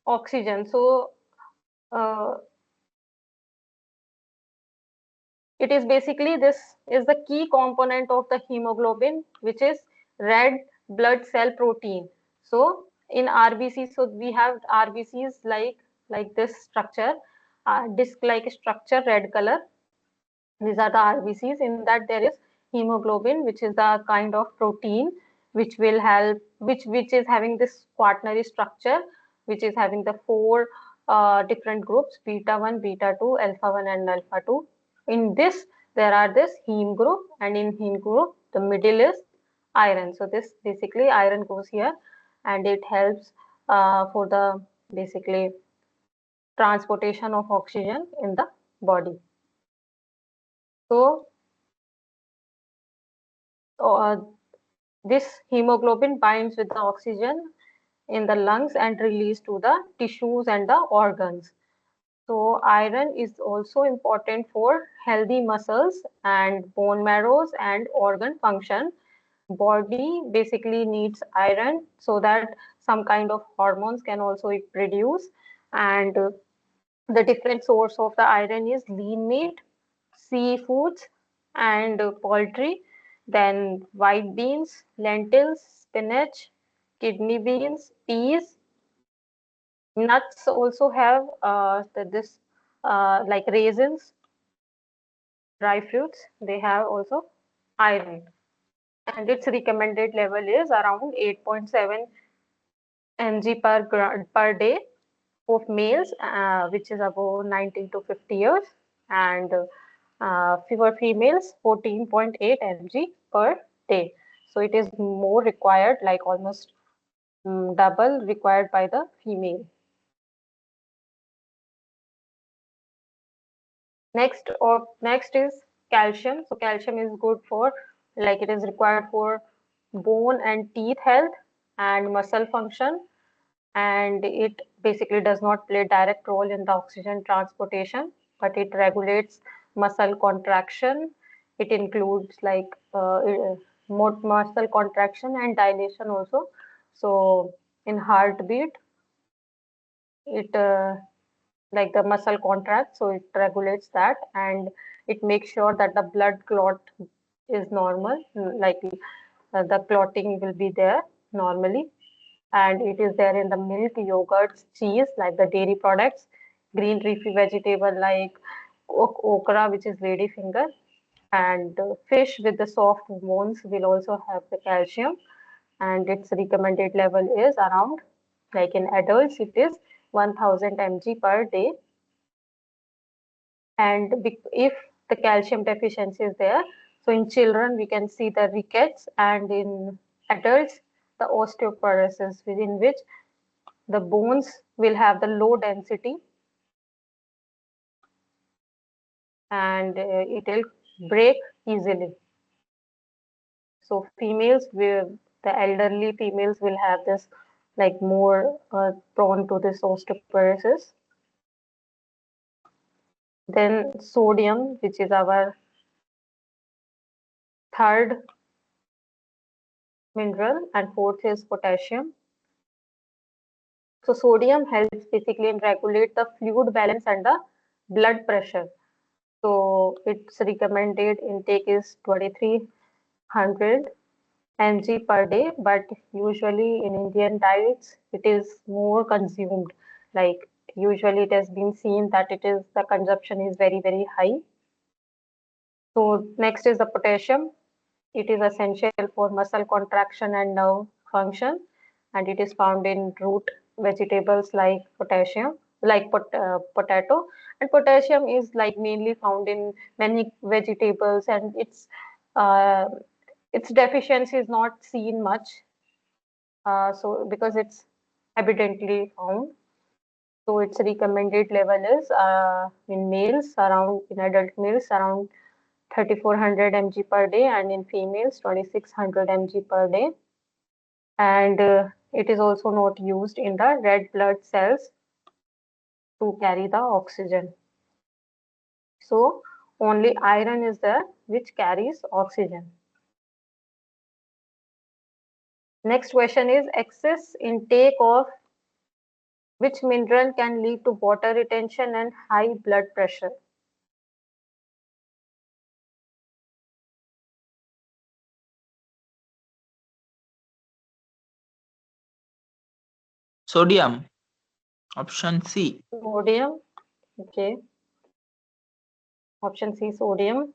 oxygen. So uh, it is basically, this is the key component of the hemoglobin, which is red blood cell protein. So in RBC, so we have RBCs like this structure, disc-like structure, red color. These are the RBCs. In that there is hemoglobin, which is the kind of protein which will help, which is having this quaternary structure, which is having the four different groups: beta 1, beta 2, alpha 1 and alpha 2. In this there are this heme group, and in heme group the middle is iron. So this basically iron goes here, and it helps for the basically transportation of oxygen in the body. So this hemoglobin binds with the oxygen in the lungs and released to the tissues and the organs. So iron is also important for healthy muscles and bone marrows and organ function. Body basically needs iron so that some kind of hormones can also be produced, and the different source of the iron is lean meat, seafoods, and poultry. Then white beans, lentils, spinach, kidney beans, peas. Nuts also have this like raisins, dry fruits. They have also iron, and its recommended level is around 8.7 mg per day of males, which is above 19 to 50 years, and for females 14.8 mg per day. So it is more required, like almost double required by the female. Next is calcium. So calcium is good for, like it is required for bone and teeth health and muscle function, and it basically does not play direct role in the oxygen transportation, but it regulates muscle contraction. It includes like muscle contraction and dilation also. So in heartbeat, it like the muscle contracts, so it regulates that, and it makes sure that the blood clot is normal, like the clotting will be there normally. And it is there in the milk, yogurts, cheese, like the dairy products, green leafy vegetable like okra, which is lady finger, and fish with the soft bones will also have the calcium, and its recommended level is around, like in adults it is 1000 mg per day. And if the calcium deficiency is there, so in children we can see the rickets, and in adults the osteoporosis, within which the bones will have the low density, and it will break easily. So females will, the elderly females will have this, like more prone to this osteoporosis. Then sodium, which is our third mineral, and fourth is potassium. So sodium helps basically in regulate the fluid balance and the blood pressure. So its recommended intake is 2300 mg per day, but usually in Indian diets it is more consumed. Like usually it has been seen that it is, the consumption is very high. So next is the potassium. It is essential for muscle contraction and nerve function, and it is found in root vegetables like potassium, like potato. And potassium is like mainly found in many vegetables, and uh, its deficiency is not seen much. So because it's evidently found. So its recommended level is in adult males around 3400 mg per day, and in females 2600 mg per day. And it is also not used in the red blood cells to carry the oxygen. So only iron is there which carries oxygen. Next question is excess intake of which mineral can lead to water retention and high blood pressure? Sodium. Option C. Sodium. Okay. Option C, sodium.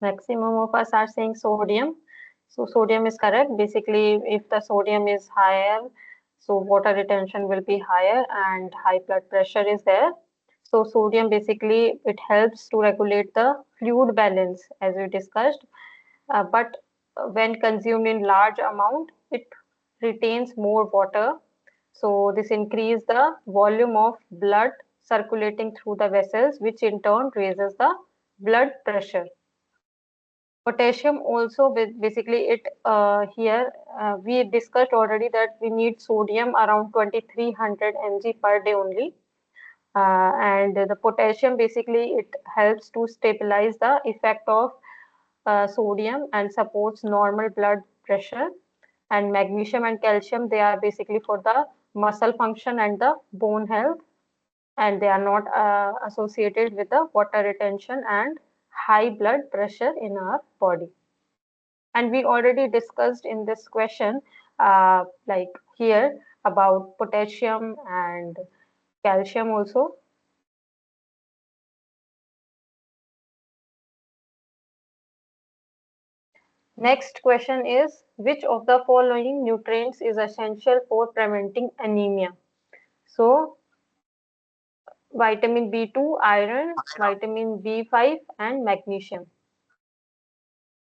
Maximum of us are saying sodium. So sodium is correct. Basically, if the sodium is higher, so water retention will be higher and high blood pressure is there. So sodium basically it helps to regulate the fluid balance as we discussed. But when consumed in large amount, it retains more water. So this increases the volume of blood circulating through the vessels, which in turn raises the blood pressure. Potassium also basically it here we discussed already that we need sodium around 2300 mg per day only. And the potassium basically it helps to stabilize the effect of sodium and supports normal blood pressure. And magnesium and calcium they are basically for the muscle function and the bone health, and they are not associated with the water retention and high blood pressure in our body. And we already discussed in this question, like here, about potassium and calcium also. Next question is, which of the following nutrients is essential for preventing anemia? So, vitamin B2, iron, vitamin B5, and magnesium.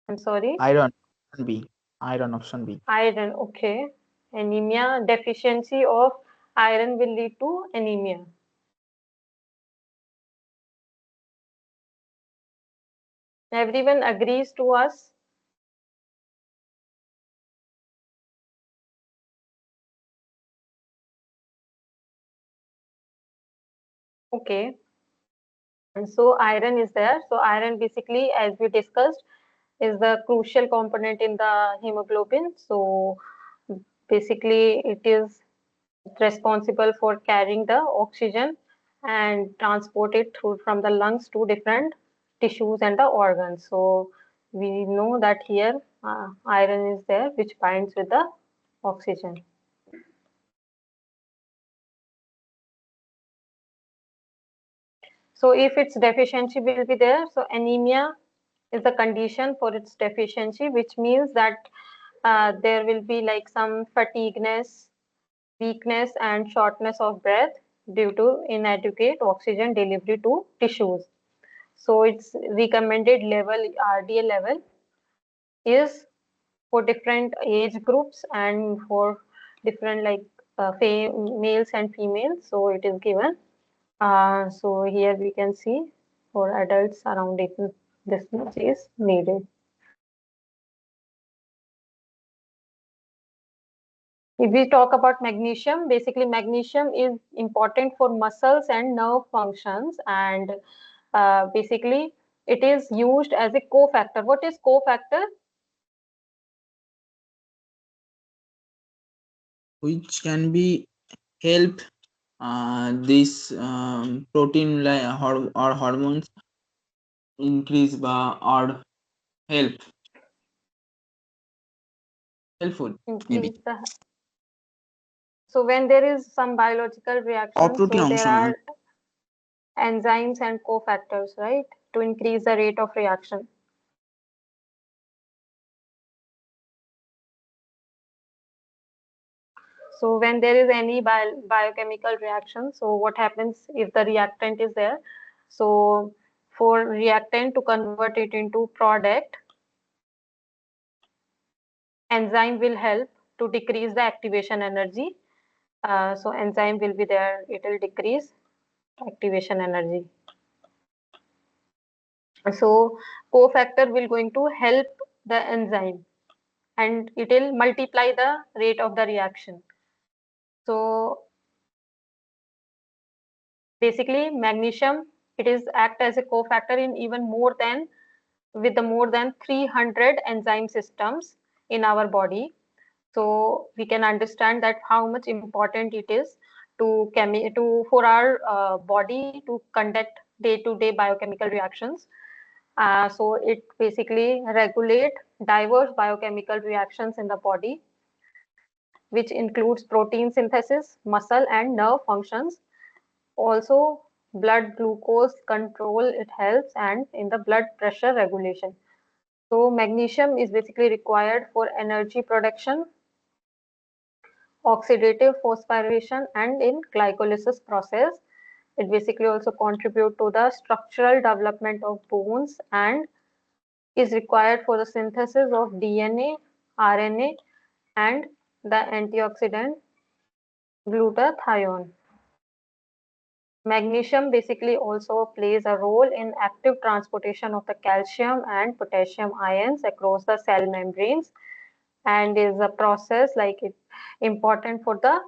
I'm sorry, Iron. Option B. Iron. Option B. iron. Okay. Anemia, deficiency of iron will lead to anemia. Everyone agrees to us. Okay. And so iron is there. So iron basically, as we discussed, is the crucial component in the hemoglobin. So basically, it is responsible for carrying the oxygen and transport it through from the lungs to different tissues and the organs. So we know that here iron is there, which binds with the oxygen. So if its deficiency will be there, so anemia is the condition for its deficiency, which means that there will be like some fatigueness, weakness, and shortness of breath due to inadequate oxygen delivery to tissues. So its recommended level, RDA level, is for different age groups and for different like males and females. So it is given. So here we can see for adults around this much is needed. If we talk about magnesium, basically magnesium is important for muscles and nerve functions, and basically it is used as a cofactor. What is cofactor? Which can be help this protein or hormones increase or help helpful, maybe. increase the. So when there is some biological reaction, so there are enzymes and cofactors, right, to increase the rate of reaction. So when there is any biochemical reaction, so what happens if the reactant is there? So for reactant to convert it into product, enzyme will help to decrease the activation energy. So enzyme will be there, it will decrease activation energy. So cofactor will going to help the enzyme and it will multiply the rate of the reaction. So basically magnesium, it is act as a cofactor in even more than with the more than 300 enzyme systems in our body. So we can understand that how much important it is to for our body to conduct day-to-day biochemical reactions. So it basically regulate diverse biochemical reactions in the body, which includes protein synthesis, muscle and nerve functions. Also, blood glucose control it helps, and in the blood pressure regulation. So magnesium is basically required for energy production, oxidative phosphorylation, and in glycolysis process. It basically also contribute to the structural development of bones and is required for the synthesis of DNA, RNA, and the antioxidant glutathione. Magnesium basically also plays a role in active transportation of the calcium and potassium ions across the cell membranes and is a process like it important for the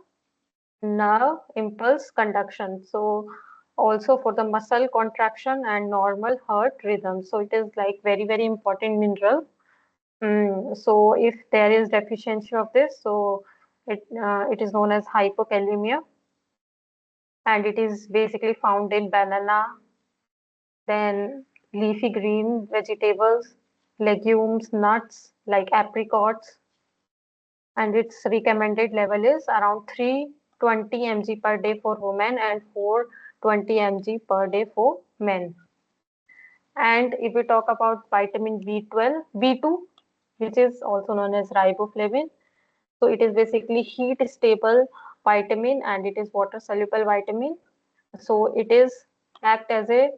nerve impulse conduction. So also for the muscle contraction and normal heart rhythm. So it is like very important mineral. So if there is deficiency of this, so it is known as hypokalemia, and it is basically found in banana, then leafy green vegetables, legumes, nuts like apricots, and its recommended level is around 320 mg per day for women and 420 mg per day for men. And if we talk about vitamin B12, B2, which is also known as riboflavin, so it is basically heat stable vitamin and it is water soluble vitamin. So it is act as a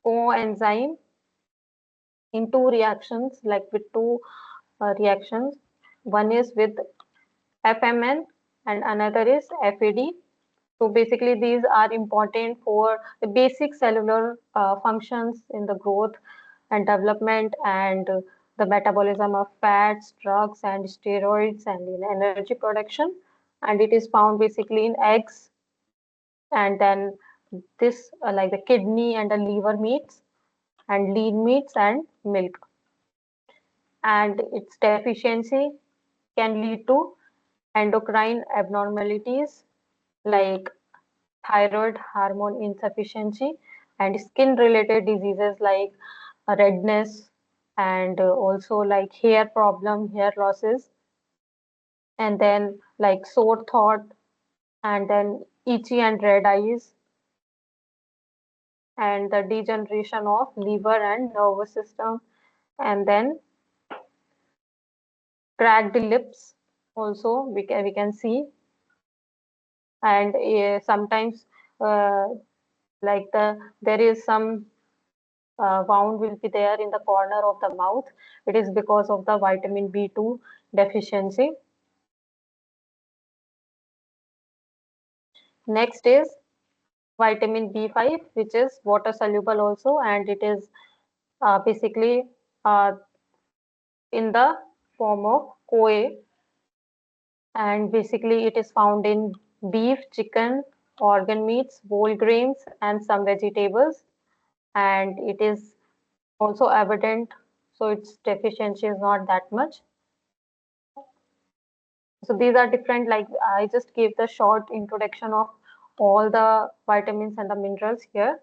coenzyme in two reactions, like with two reactions. One is with FMN and another is FAD. So basically these are important for the basic cellular functions in the growth and development and the metabolism of fats, drugs and steroids and in energy production. And it is found basically in eggs and then this like the kidney and the liver meats and lean meats and milk. And its deficiency can lead to endocrine abnormalities like thyroid hormone insufficiency and skin related diseases like redness and also like hair problem, hair losses, and then like sore throat and then itchy and red eyes and the degeneration of liver and nervous system and then cracked lips also we can see and sometimes uh, like there is some wound will be there in the corner of the mouth. It is because of the vitamin B2 deficiency. Next is vitamin B5, which is water soluble also, and it is basically uh, in the form of CoA, and basically it is found in beef, chicken, organ meats, whole grains, and some vegetables, and it is also evident, so its deficiency is not that much. So these are different, like I just gave the short introduction of all the vitamins and the minerals here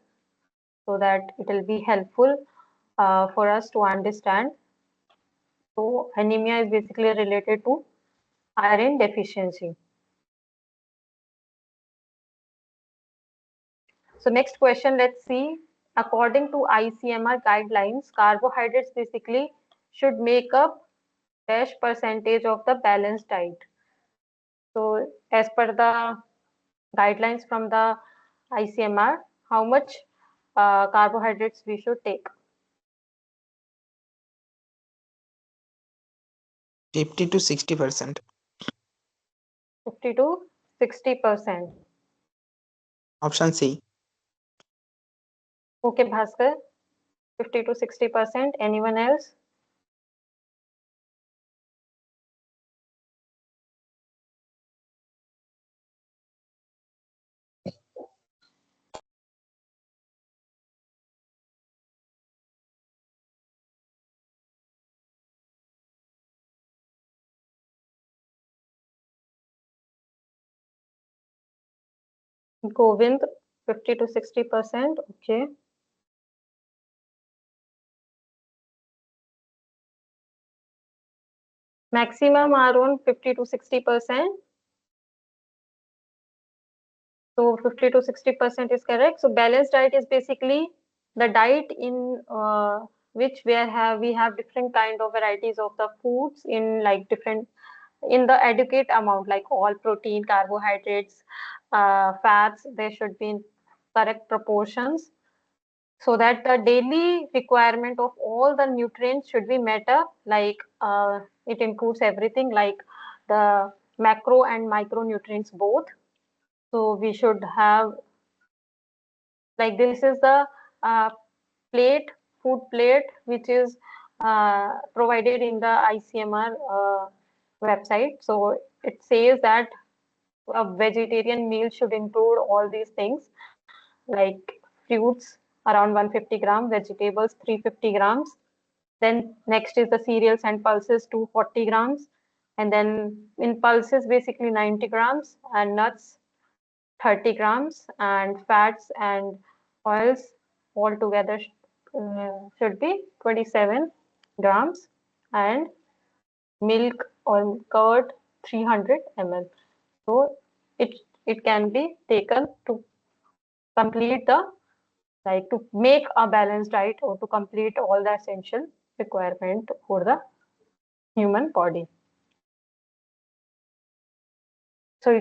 so that it will be helpful for us to understand. So anemia is basically related to Iron deficiency. So next question, let's see. According to ICMR guidelines, carbohydrates basically should make up dash percentage of the balanced diet. So as per the guidelines from the ICMR, how much carbohydrates we should take? 50 to 60%. 50 to 60%. Option C. Okay, Bhaskar, 50 to 60%. Anyone else? Govind, 50 to 60%. Okay. Maximum around 50 to 60%. So 50 to 60% is correct. So balanced diet is basically the diet in which we have different kind of varieties of the foods in like different in the adequate amount, like all protein, carbohydrates, fats. They should be in correct proportions, so that the daily requirement of all the nutrients should be met up. Like it includes everything, like the macro and micronutrients both. So we should have, like, this is the uh, plate, food plate, which is provided in the ICMR website. So it says that a vegetarian meal should include all these things, like fruits around 150 gram, vegetables 350 grams. Then next is the cereals and pulses 240 grams. And then in pulses, basically 90 grams, and nuts 30 grams, and fats and oils altogether should be 27 grams, and milk or curd 300 ml. So it it can be taken to complete the, like, to make a balanced diet or to complete all the essential requirement for the human body. So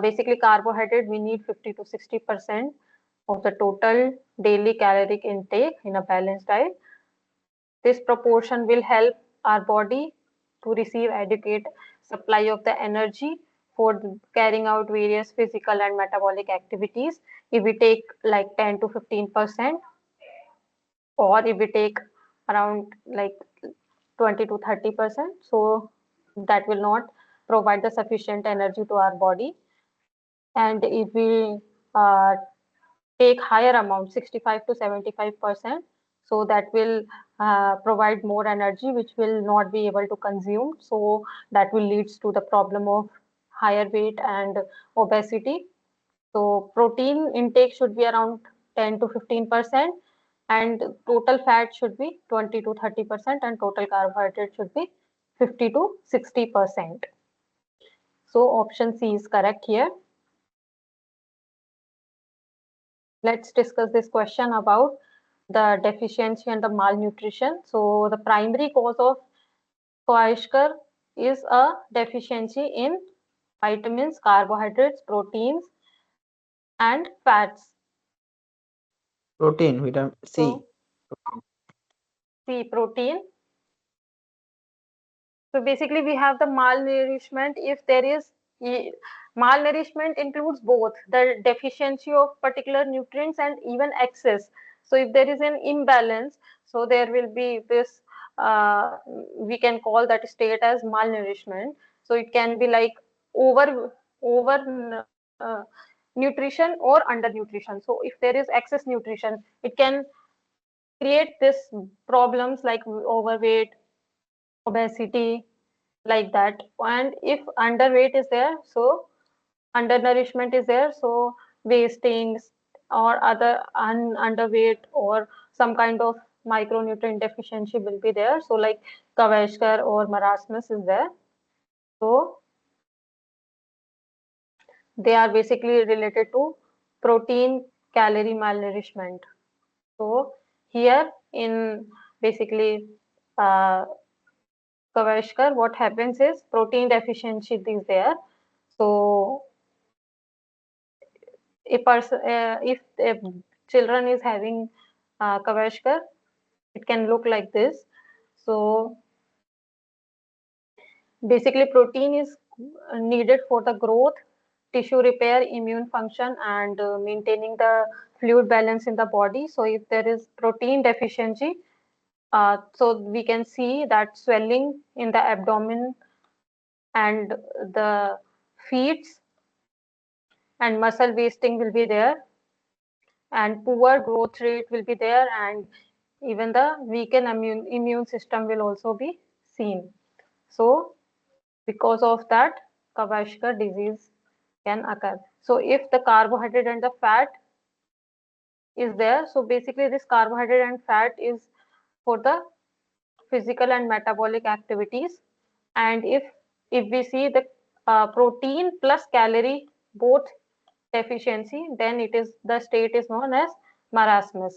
basically carbohydrate, we need 50 to 60% of the total daily caloric intake in a balanced diet. This proportion will help our body to receive adequate supply of the energy for carrying out various physical and metabolic activities. If we take like 10 to 15%, or if we take around like 20 to 30%, so that will not provide the sufficient energy to our body. And if we uh, take higher amount, 65 to 75%, so that will provide more energy which will not be able to consume, so that will leads to the problem of higher weight and obesity. So protein intake should be around 10 to 15%, and total fat should be 20 to 30%, and total carbohydrate should be 50 to 60%. So option C is correct here. Let's discuss this question about the deficiency and the malnutrition. So the primary cause of Kwashiorkor is a deficiency in vitamins, carbohydrates, proteins, and fats. Protein, vitamin C. So C, protein. So basically, we have the malnourishment. If there is malnourishment, includes both the deficiency of particular nutrients and even excess. So if there is an imbalance, so there will be this. We can call that state as malnourishment. So it can be like over nutrition or undernutrition. So if there is excess nutrition, it can create this problems like overweight, obesity, like that. And if underweight is there, so undernourishment is there, so wastings or other underweight or some kind of micronutrient deficiency will be there. So like Kavashkar or marasmus is there. So they are basically related to protein calorie malnourishment. So here in basically Kavashkar, what happens is protein deficiency is there. So if a children is having Kavashkar, it can look like this. So basically protein is needed for the growth, tissue repair, immune function, and maintaining the fluid balance in the body. So if there is protein deficiency, so we can see that swelling in the abdomen and the feet and muscle wasting will be there, and poor growth rate will be there, and even the weakened immune system will also be seen. So because of that, Kavashkar disease can occur. So if the carbohydrate and the fat is there, so basically this carbohydrate and fat is for the physical and metabolic activities. And if we see the protein plus calorie both deficiency, then it is the state is known as marasmus.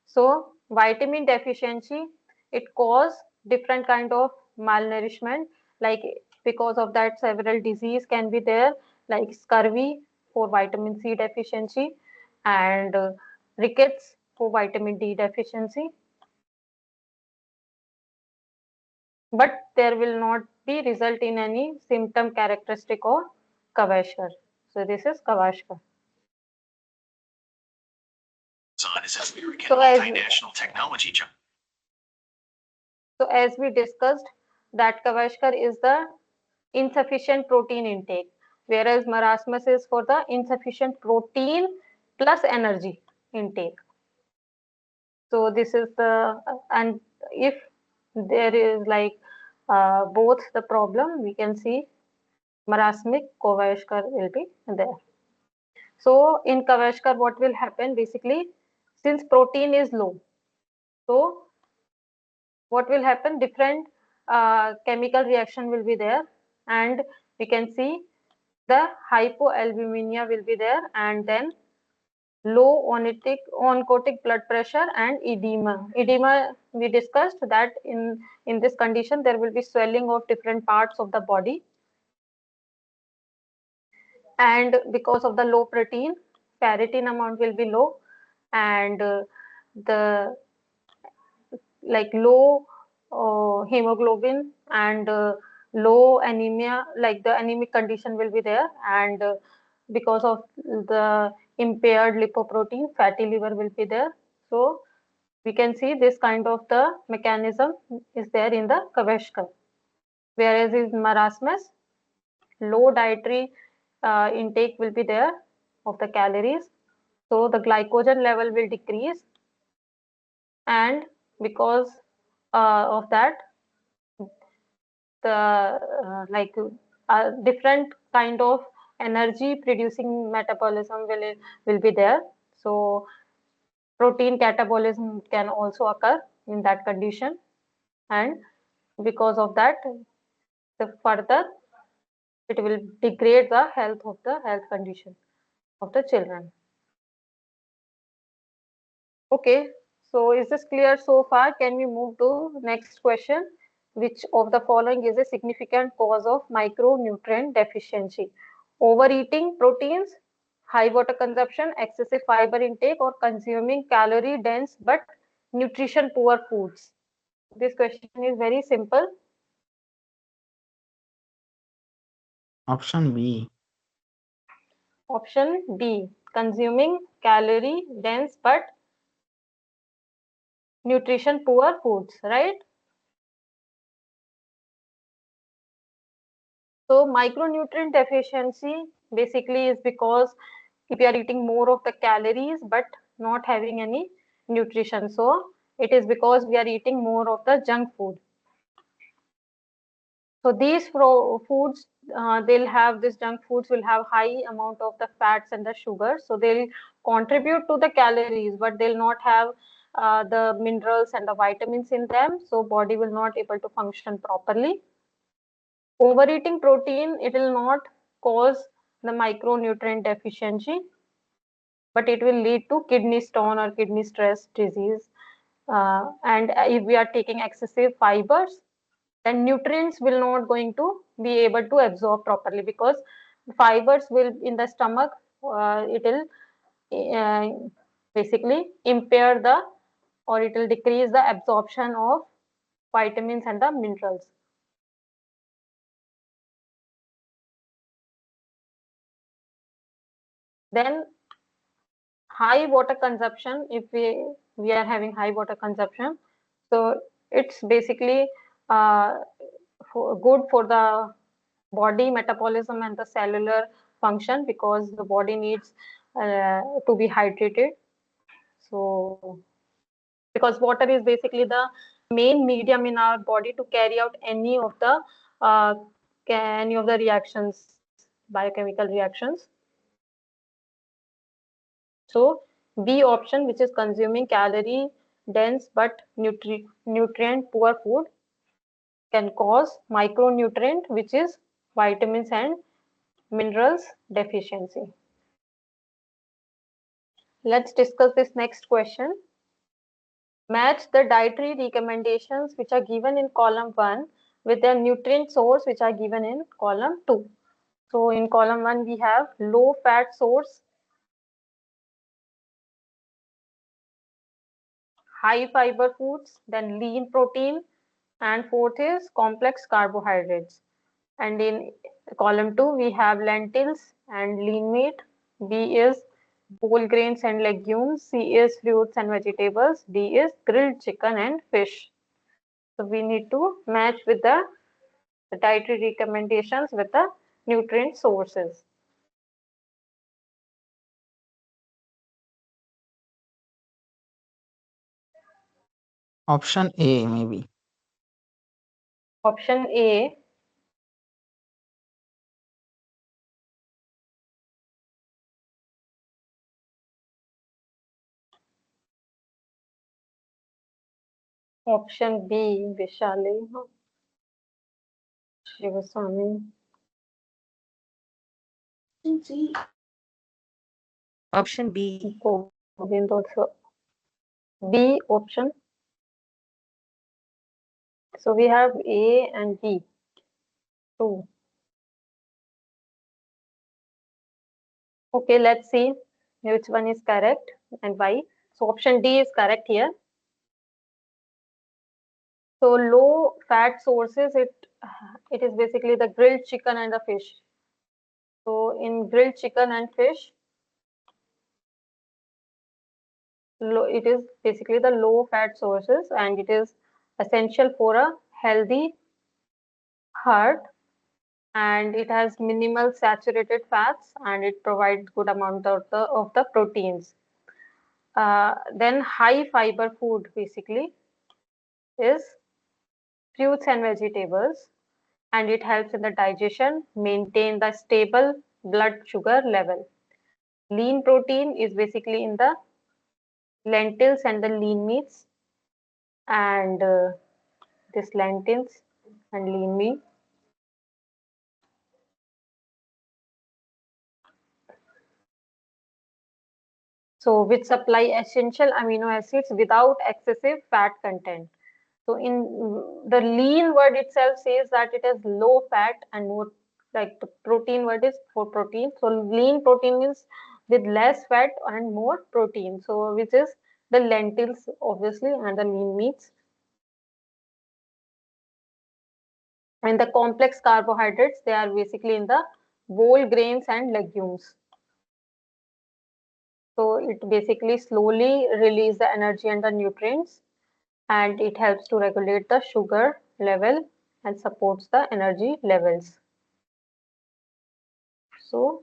So vitamin deficiency, it cause different kind of malnourishment. Like because of that, several disease can be there, like scurvy for vitamin C deficiency, and rickets for vitamin D deficiency. But there will not be result in any symptom characteristic of Kavashkar. So this is Kavashkar. Is American So as, multinational technology giant. so as we discussed, that Kavashkar is the insufficient protein intake, whereas marasmus is for the insufficient protein plus energy intake. So this is the, and if there is like both the problem, we can see marasmic Kavashkar will be there. So in Kavashkar, what will happen basically, since protein is low, so what will happen, different chemical reaction will be there, and we can see the hypoalbuminemia will be there, and then low oncotic blood pressure and edema. Edema, we discussed that in this condition there will be swelling of different parts of the body, and because of the low protein, ferritin amount will be low, and the like low hemoglobin and low anemia, like the anemic condition will be there, and because of the impaired lipoprotein, fatty liver will be there. So we can see this kind of the mechanism is there in the Kavashkar. Whereas in marasmus, low dietary intake will be there of the calories. So the glycogen level will decrease, and because of that, the different kind of energy producing metabolism will be there. So protein catabolism can also occur in that condition, and because of that, the further it will degrade the health condition of the children. Okay, so is this clear so far? Can we move to next question? Which of the following is a significant cause of micronutrient deficiency? Overeating proteins, high water consumption, excessive fiber intake, or consuming calorie dense but nutrition poor foods? This question is very simple. Option B. Option D, consuming calorie dense but nutrition poor foods, right? So micronutrient deficiency basically is because if you are eating more of the calories but not having any nutrition. So it is because we are eating more of the junk food. So these foods, they'll have this junk foods will have high amount of the fats and the sugar. So they'll contribute to the calories, but they'll not have the minerals and the vitamins in them, so body will not able to function properly. Overeating protein, it will not cause the micronutrient deficiency, but it will lead to kidney stone or kidney stress disease. And if we are taking excessive fibers, then nutrients will not going to be able to absorb properly, because fibers will in the stomach, it will basically impair the, or it will decrease the absorption of vitamins and the minerals. Then high water consumption, if we are having high water consumption, so it's basically good for the body metabolism and the cellular function, because the body needs to be hydrated. So because water is basically the main medium in our body to carry out any of the reactions, biochemical reactions. So B option, which is consuming calorie dense but nutrient poor food, can cause micronutrient, which is vitamins and minerals deficiency. Let's discuss this next question. Match the dietary recommendations which are given in column 1 with their nutrient source which are given in column 2. So in column 1 we have low fat source, high fiber foods, then lean protein, and fourth is complex carbohydrates. And in column 2 we have lentils and lean meat, B is whole grains and legumes, C is fruits and vegetables, D is grilled chicken and fish. So we need to match with the dietary recommendations with the nutrient sources. Option A, maybe. Option A. Option B, Vishali. Shivaswamy. Option B. Govind also. B option. So we have A and B. Two. Okay, let's see which one is correct and why. So option D is correct here. So low fat sources, it is basically the grilled chicken and the fish. So in grilled chicken and fish, it is basically the low fat sources, and it is essential for a healthy heart, and it has minimal saturated fats, and it provides good amount of the proteins. Then high fiber food basically is fruits and vegetables, and it helps in the digestion, maintain the stable blood sugar level. Lean protein is basically in the lentils and the lean meats, and this lentils and lean meat. So which supply essential amino acids without excessive fat content. So in the lean word itself says that it is low fat and more, like the protein word is for protein. So lean protein means with less fat and more protein. So which is the lentils obviously and the lean meats. And the complex carbohydrates, they are basically in the whole grains and legumes. So it basically slowly release the energy and the nutrients, and it helps to regulate the sugar level and supports the energy levels. So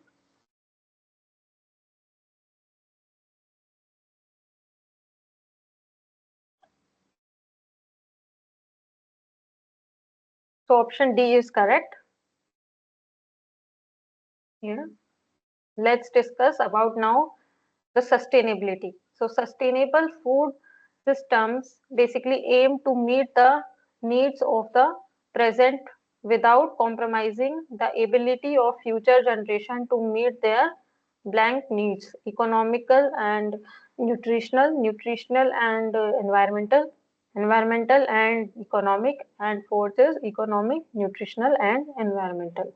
option D is correct. Yeah. Let's discuss about now the sustainability. So sustainable food systems basically aim to meet the needs of the present without compromising the ability of future generation to meet their blank needs, economical and nutritional and environmental and economic, and fourth is economic, nutritional and environmental.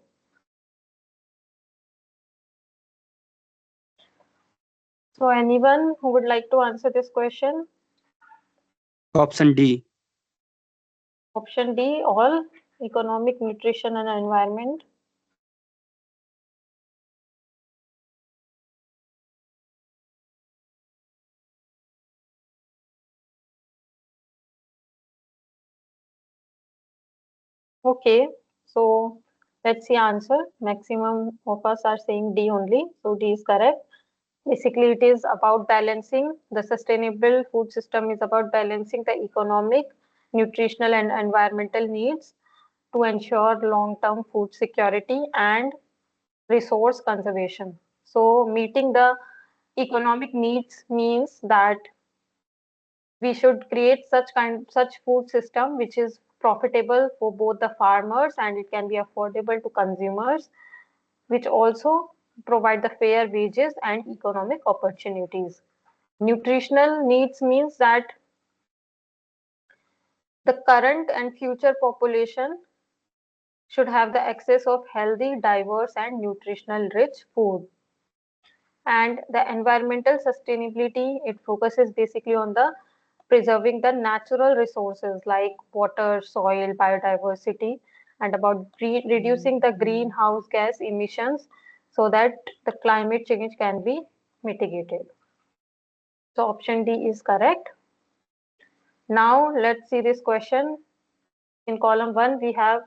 So anyone who would like to answer this question? Option D. Option D, all economic, nutrition and environment. Okay, so let's see answer. Maximum of us are saying D only, so D is correct. Basically, it is about balancing the sustainable food system is about balancing the economic, nutritional and environmental needs to ensure long-term food security and resource conservation. So meeting the economic needs means that we should create such food system which is profitable for both the farmers and it can be affordable to consumers, which also provide the fair wages and economic opportunities. Nutritional needs means that the current and future population should have the access of healthy, diverse and nutritional rich food. And the environmental sustainability, it focuses basically on the preserving the natural resources like water, soil, biodiversity, and about reducing the greenhouse gas emissions so that the climate change can be mitigated. So option D is correct. Now let's see this question. In column 1, we have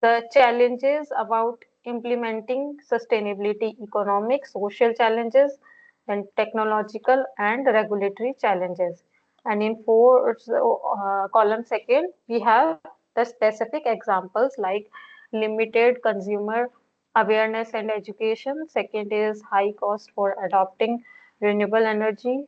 the challenges about implementing sustainability, economic, social challenges, and technological and regulatory challenges. And in column 2, we have the specific examples like limited consumer awareness and education. Second is high cost for adopting renewable energy.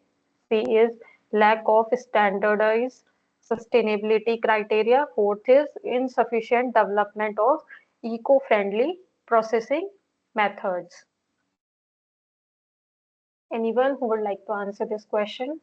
C is lack of standardized sustainability criteria. Fourth is insufficient development of eco-friendly processing methods. Anyone who would like to answer this question?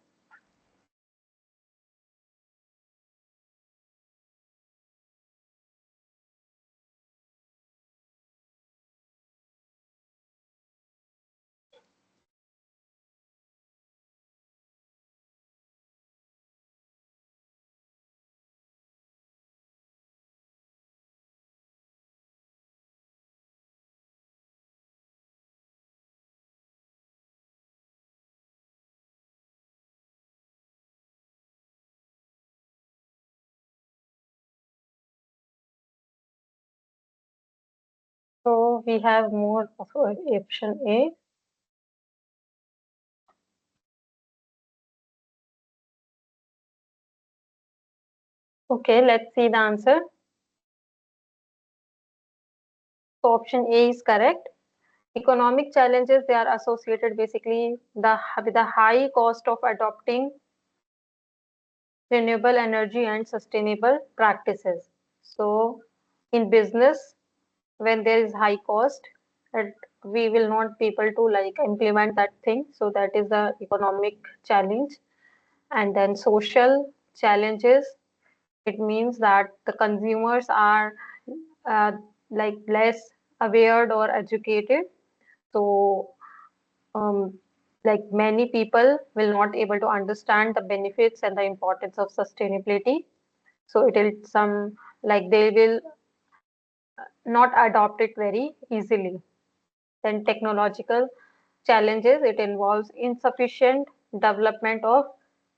So we have more of option A. Okay, let's see the answer. So option A is correct. Economic challenges, they are associated basically with the high cost of adopting renewable energy and sustainable practices. So in business, when there is high cost, that we will not be able to like implement that thing. So that is the economic challenge. And then social challenges, it means that the consumers are uh, like less aware or educated. So like many people will not able to understand the benefits and the importance of sustainability. So it will some like they will not adopt it very easily. Then technological challenges, it involves insufficient development of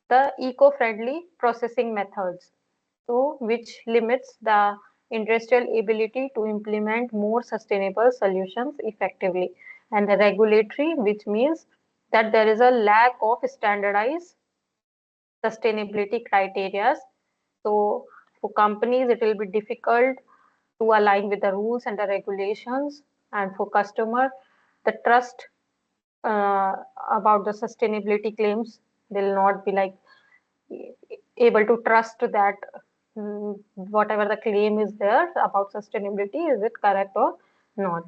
the eco-friendly processing methods, so which limits the industrial ability to implement more sustainable solutions effectively. And the regulatory, which means that there is a lack of standardized sustainability criteria. So for companies, it will be difficult to align with the rules and the regulations, and for customer, the trust about the sustainability claims will not be like able to trust that whatever the claim is there about sustainability, is it correct or not.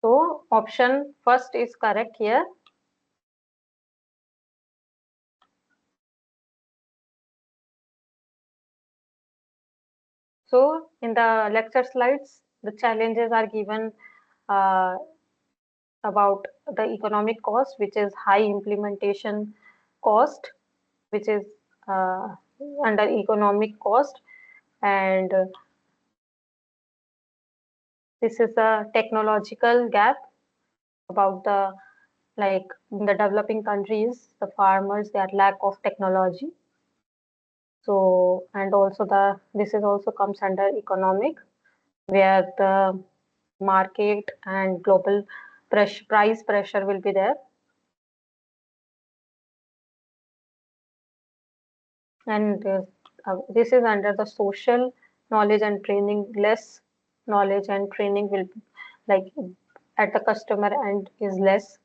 So option first is correct here. So in the lecture slides, the challenges are given about the economic cost, which is high implementation cost, which is under economic cost, and this is the technological gap about the, like in the developing countries, the farmers, they are lack of technology. So, and also this is also comes under economic, where the market and global price pressure will be there. And this is under the social knowledge and training. Less knowledge and training will be, like at the customer end is less.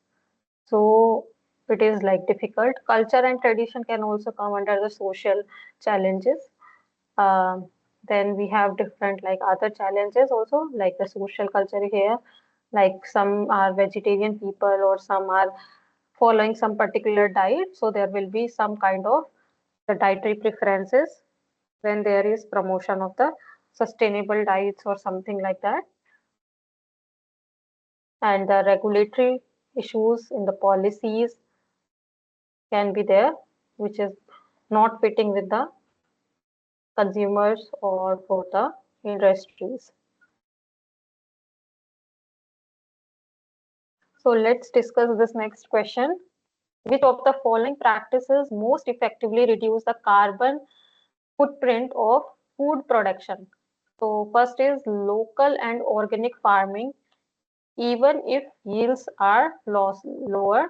So it is like difficult. Culture and tradition can also come under the social challenges. Then we have different like other challenges also, like the social culture here, like some are vegetarian people or some are following some particular diet. So there will be some kind of the dietary preferences when there is promotion of the sustainable diets or something like that. And the regulatory issues in the policies can be there, which is not fitting with the consumers or for the industries. So let's discuss this next question. Which of the following practices most effectively reduce the carbon footprint of food production? So first is local and organic farming, even if yields are lower.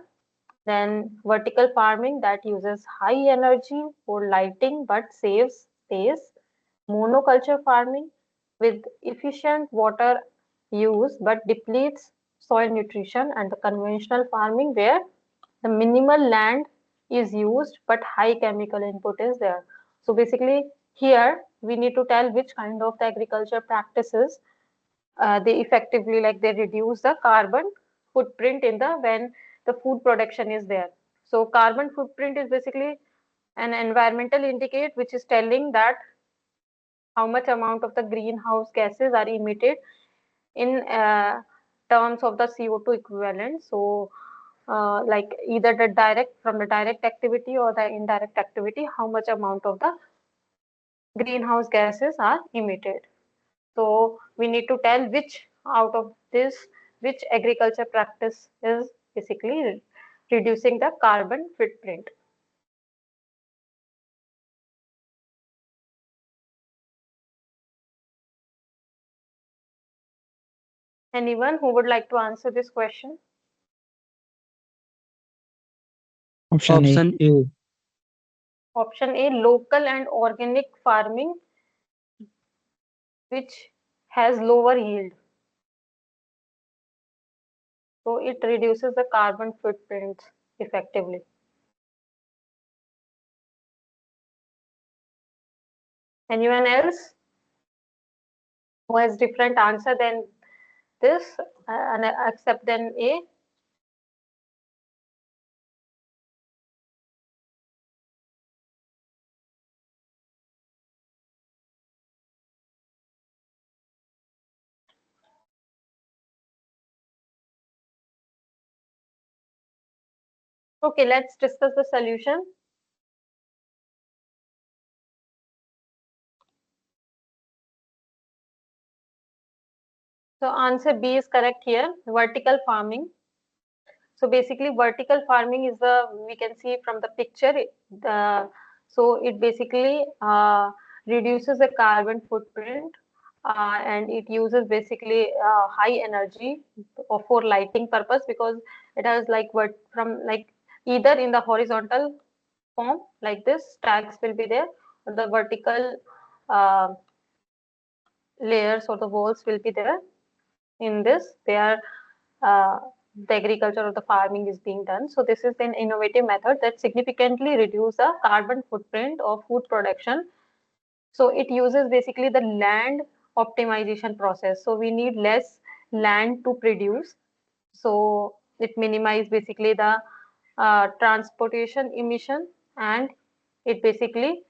Then vertical farming that uses high energy for lighting but saves space. Monoculture farming with efficient water use but depletes soil nutrition, and the conventional farming where the minimal land is used but high chemical input is there. So basically here we need to tell which kind of the agriculture practices they effectively, like they reduce the carbon footprint in the when the food production is there. So carbon footprint is basically an environmental indicate which is telling that how much amount of the greenhouse gases are emitted in terms of the CO2 equivalent. So like either the direct from the direct activity or the indirect activity, how much amount of the greenhouse gases are emitted. So we need to tell which out of this, which agriculture practice is basically reducing the carbon footprint. Anyone who would like to answer this question? Option A. Option A, local and organic farming, which has lower yield. So it reduces the carbon footprint effectively. Anyone else who has different answer than this and accept than A? Okay, let's discuss the solution. So answer B is correct here, vertical farming. So basically vertical farming is the, we can see from the picture, so it basically reduces the carbon footprint and it uses basically high energy for lighting purpose, because it has like what from like either in the horizontal form like this stacks will be there, or the vertical layers or the walls will be there. In this they are the agriculture or the farming is being done. So this is an innovative method that significantly reduces the carbon footprint of food production. So it uses basically the land optimization process. So we need less land to produce. So it minimizes basically the transportation emission, and it basically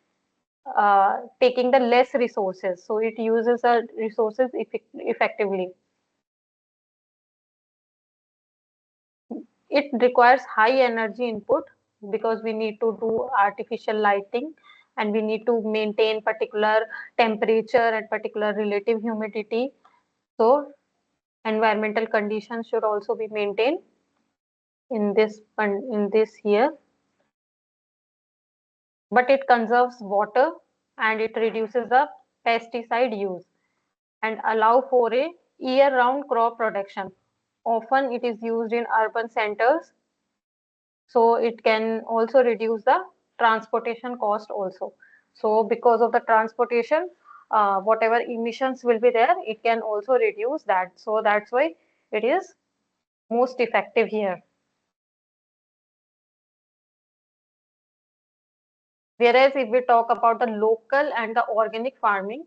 taking the less resources. So it uses the resources effectively. It requires high energy input because we need to do artificial lighting, and we need to maintain particular temperature and particular relative humidity. So environmental conditions should also be maintained in this here. But it conserves water, and it reduces the pesticide use and allow for a year-round crop production. Often it is used in urban centers, so it can also reduce the transportation cost also. So because of the transportation, whatever emissions will be there, it can also reduce that. So that's why it is most effective here. Whereas if we talk about the local and the organic farming,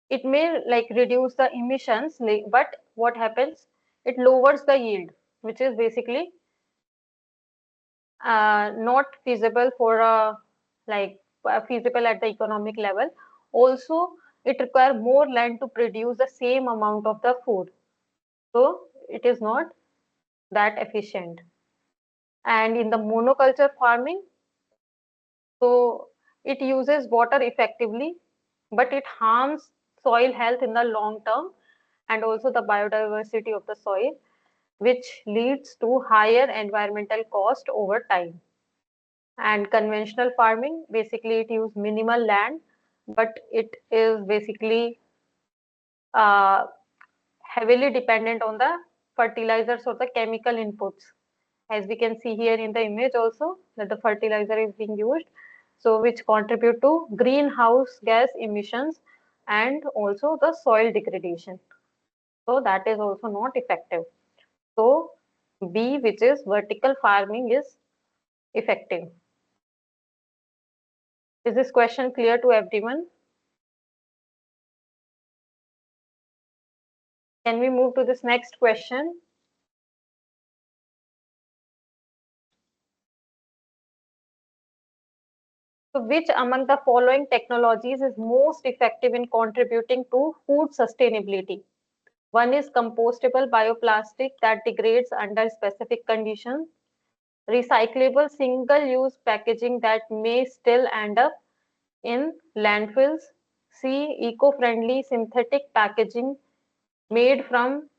it may like reduce the emissions, but what happens? It lowers the yield, which is basically not feasible for feasible at the economic level. Also, it requires more land to produce the same amount of the food. So it is not that efficient. And in the monoculture farming, so it uses water effectively, but it harms soil health in the long term and also the biodiversity of the soil, which leads to higher environmental cost over time. And conventional farming, basically it uses minimal land, but it is basically uh, heavily dependent on the fertilizers or the chemical inputs. As we can see here in the image also that the fertilizer is being used, so which contribute to greenhouse gas emissions and also the soil degradation. So that is also not effective. So B, which is vertical farming, is effective. Is this question clear to everyone? Can we move to this next question? So which among the following technologies is most effective in contributing to food sustainability? One is compostable bioplastic that degrades under specific conditions, recyclable single-use packaging that may still end up in landfills, C, eco-friendly synthetic packaging made from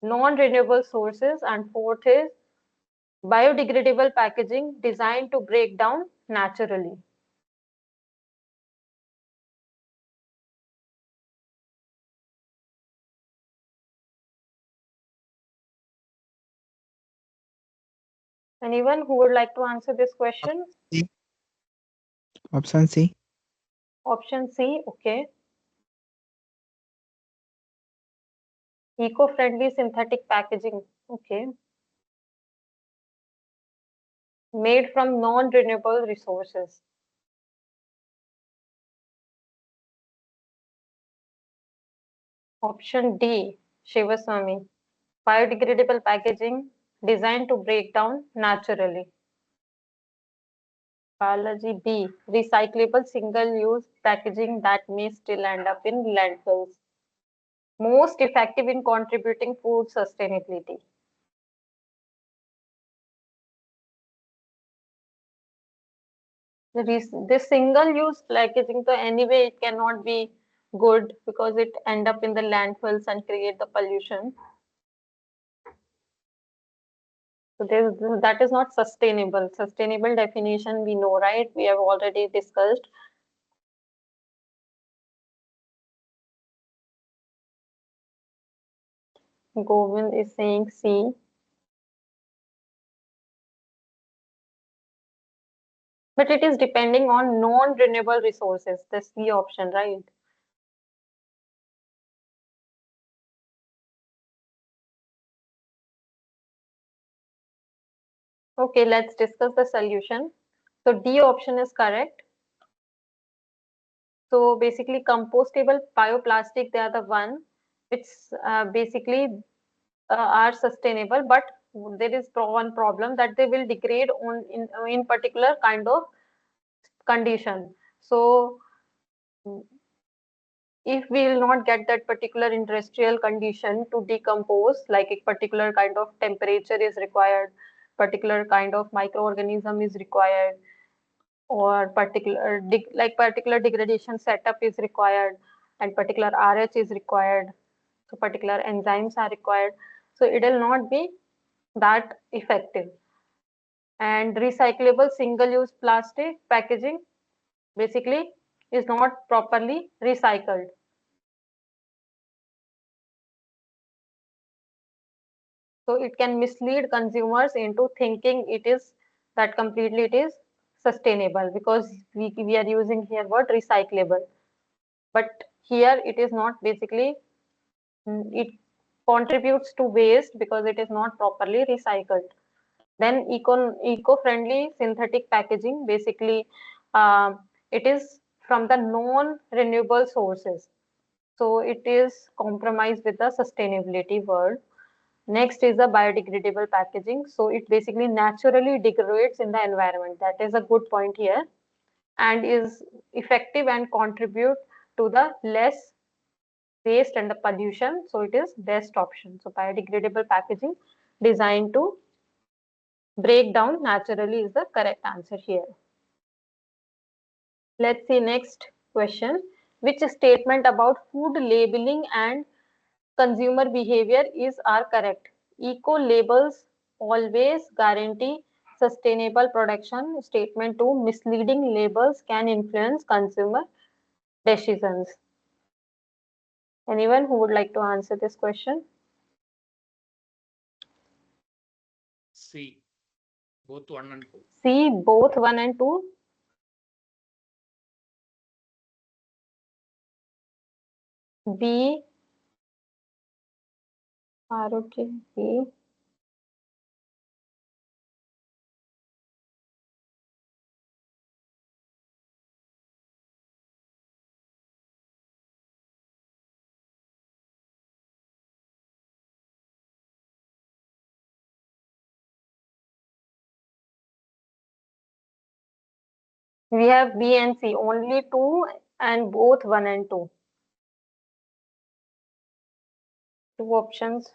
non-renewable sources, and fourth is biodegradable packaging designed to break down naturally. Anyone who would like to answer this question? C. Option C. Option C, okay. Eco-friendly synthetic packaging, okay. Made from non-renewable resources. Option D, Shivaswamy. Biodegradable packaging designed to break down naturally. Biology B, recyclable single-use packaging that may still end up in landfills. Most effective in contributing food sustainability. This single-use packaging, so anyway, it cannot be good because it end up in the landfills and create the pollution. So that is not sustainable. Sustainable definition we know, right? We have already discussed. Govind is saying C. But it is depending on non-renewable resources. That's the option, right? Okay, let's discuss the solution. So D option is correct. So basically compostable bioplastic, they are the one which basically are sustainable, but there is one problem that they will degrade on in particular kind of condition. So if we will not get that particular industrial condition to decompose, like a particular kind of temperature is required, particular kind of microorganism is required, or particular degradation setup is required, and particular RH is required, so particular enzymes are required, so it will not be that effective. And recyclable single-use plastic packaging basically is not properly recycled. So it can mislead consumers into thinking it is that completely it is sustainable, because we are using here word recyclable. But here it is not basically, it contributes to waste because it is not properly recycled. Then eco-friendly synthetic packaging, basically it is from the non-renewable sources. So it is compromised with the sustainability word. Next is the biodegradable packaging. So it basically naturally degrades in the environment. That is a good point here, and is effective and contribute to the less waste and the pollution. So it is best option. So biodegradable packaging designed to break down naturally is the correct answer here. Let's see next question. Which statement about food labeling and consumer behavior is are correct? Eco labels always guarantee sustainable production. Statement 2, misleading labels can influence consumer decisions. Anyone who would like to answer this question? C, both 1 and 2. C, both 1 and 2. B, ROK, B. We have B and C, only 2 and both 1 and 2. Two options.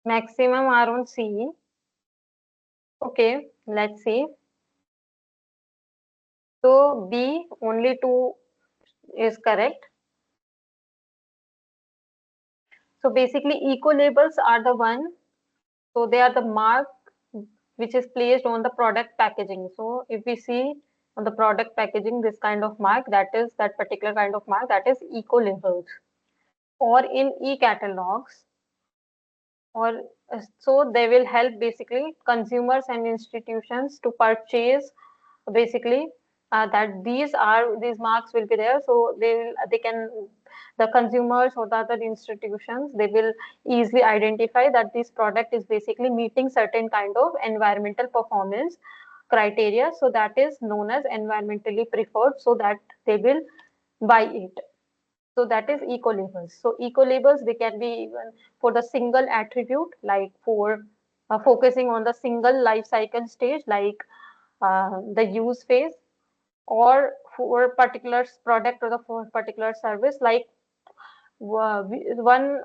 Maximum are on C. Okay, let's see. So B, only 2 is correct. So basically eco labels are the one, so they are the mark which is placed on the product packaging. So if we see on the product packaging this kind of mark, that is that particular kind of mark, that is eco labels. Or in e-catalogs, or so they will help basically consumers and institutions to purchase basically that these marks will be there, so they can, the consumers or the other institutions, they will easily identify that this product is basically meeting certain kind of environmental performance criteria, so that is known as environmentally preferred, so that they will buy it. So that is eco labels. So eco labels, they can be even for the single attribute, like for focusing on the single life cycle stage, like the use phase, or for particular product or the for particular service, like one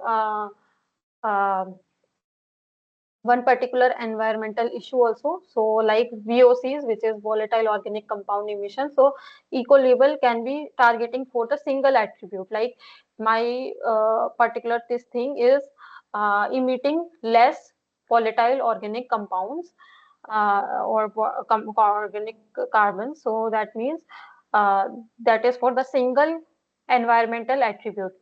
one particular environmental issue also. So like VOCs, which is volatile organic compound emission. So eco label can be targeting for the single attribute, like my particular this thing is emitting less volatile organic compounds or organic carbon. So that means that is for the single environmental attribute.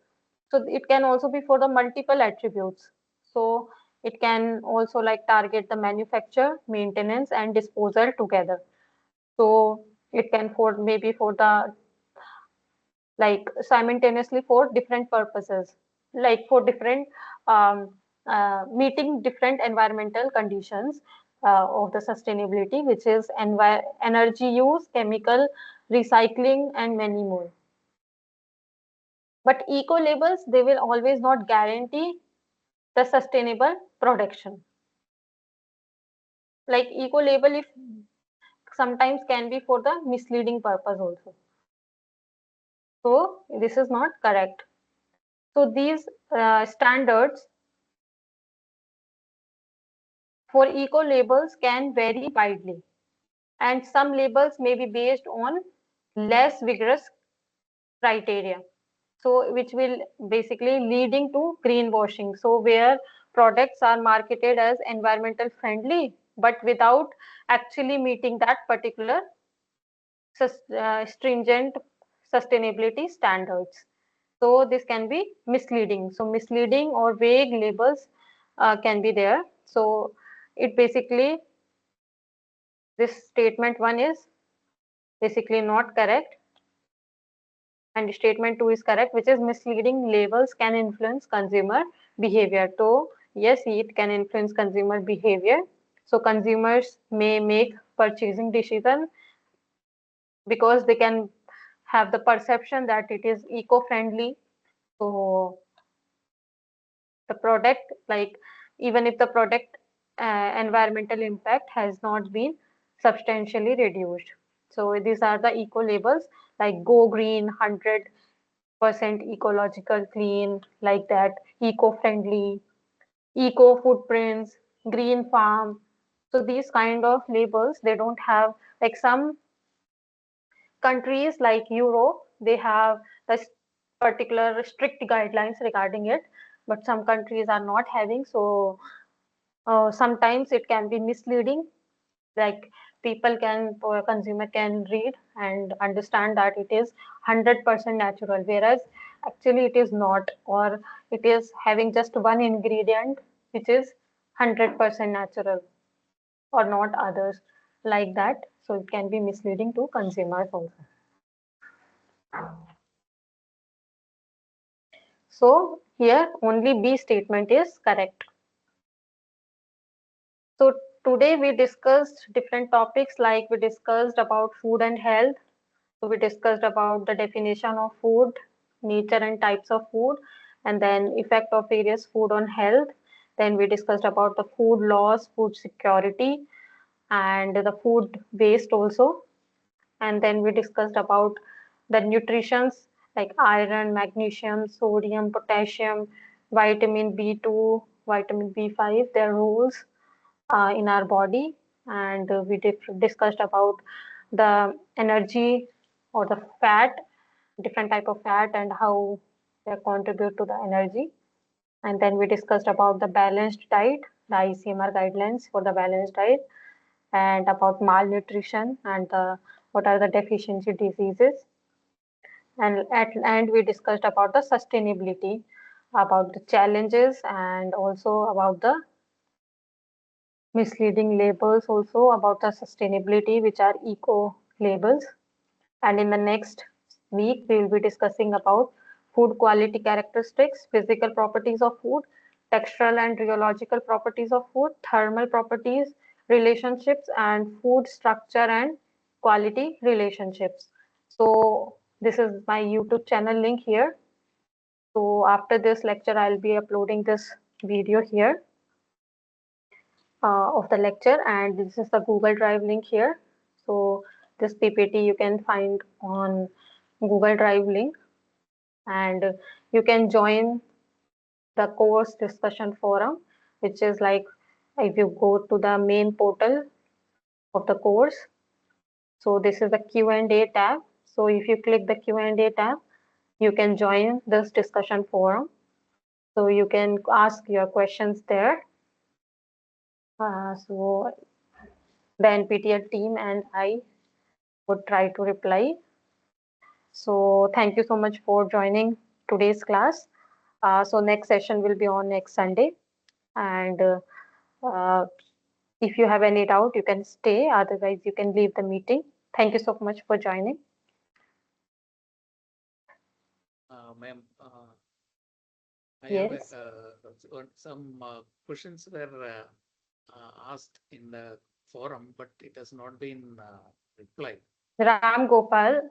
So it can also be for the multiple attributes. So It can also like target the manufacture, maintenance, and disposal together. So it can for maybe for the like simultaneously for different purposes, like for different meeting different environmental conditions of the sustainability, which is energy use, chemical recycling, and many more. But eco labels, they will always not guarantee the sustainable production. Like eco label, if sometimes can be for the misleading purpose also. So this is not correct. So these standards for eco labels can vary widely, and some labels may be based on less vigorous criteria. So which will basically leading to greenwashing. So where products are marketed as environmental friendly, but without actually meeting that particular stringent sustainability standards. So this can be misleading. So misleading or vague labels can be there. So it basically, this statement 1 is basically not correct, and statement 2 is correct, which is misleading labels can influence consumer behavior. So yes, it can influence consumer behavior. So consumers may make purchasing decision because they can have the perception that it is eco-friendly. So the product, like even if the product environmental impact has not been substantially reduced. So these are the eco labels like go green, 100% ecological clean, like that, eco-friendly, eco footprints, green farm. So these kind of labels, they don't have, like some countries like Europe, they have the particular strict guidelines regarding it, but some countries are not having. So sometimes it can be misleading. Like people can, or consumer can read and understand that it is 100% natural, whereas actually it is not, or it is having just one ingredient which is 100% natural or not others, like that. So it can be misleading to consumers also. So here only B statement is correct. So today we discussed different topics, like we discussed about food and health. So we discussed about the definition of food, nature and types of food, and then effect of various food on health. Then we discussed about the food loss, food security, and the food waste also. And then we discussed about the nutritions like iron, magnesium, sodium, potassium, vitamin B2, vitamin B5, their roles in our body. And we discussed about the energy or the fat, different type of fat, and how they contribute to the energy. And then we discussed about the balanced diet, the ICMR guidelines for the balanced diet, and about malnutrition and what are the deficiency diseases. And at the end, we discussed about the sustainability, about the challenges, and also about the misleading labels, also about the sustainability, which are eco labels. And in the next week, we will be discussing about food quality characteristics, physical properties of food, textural and rheological properties of food, thermal properties, relationships, and food structure and quality relationships. So this is my YouTube channel link here. So after this lecture, I'll be uploading this video here of the lecture, and this is the Google Drive link here. So this PPT you can find on Google Drive link, and you can join the course discussion forum, which is like if you go to the main portal of the course. So this is the Q&A tab. So if you click the Q&A tab, you can join this discussion forum. So you can ask your questions there. So the NPTEL team and I would try to reply. So thank you so much for joining today's class. So next session will be on next Sunday. And if you have any doubt, you can stay. Otherwise, you can leave the meeting. Thank you so much for joining. Ma'am, I Yes. have some questions were asked in the forum, but it has not been replied. Ram Gopal,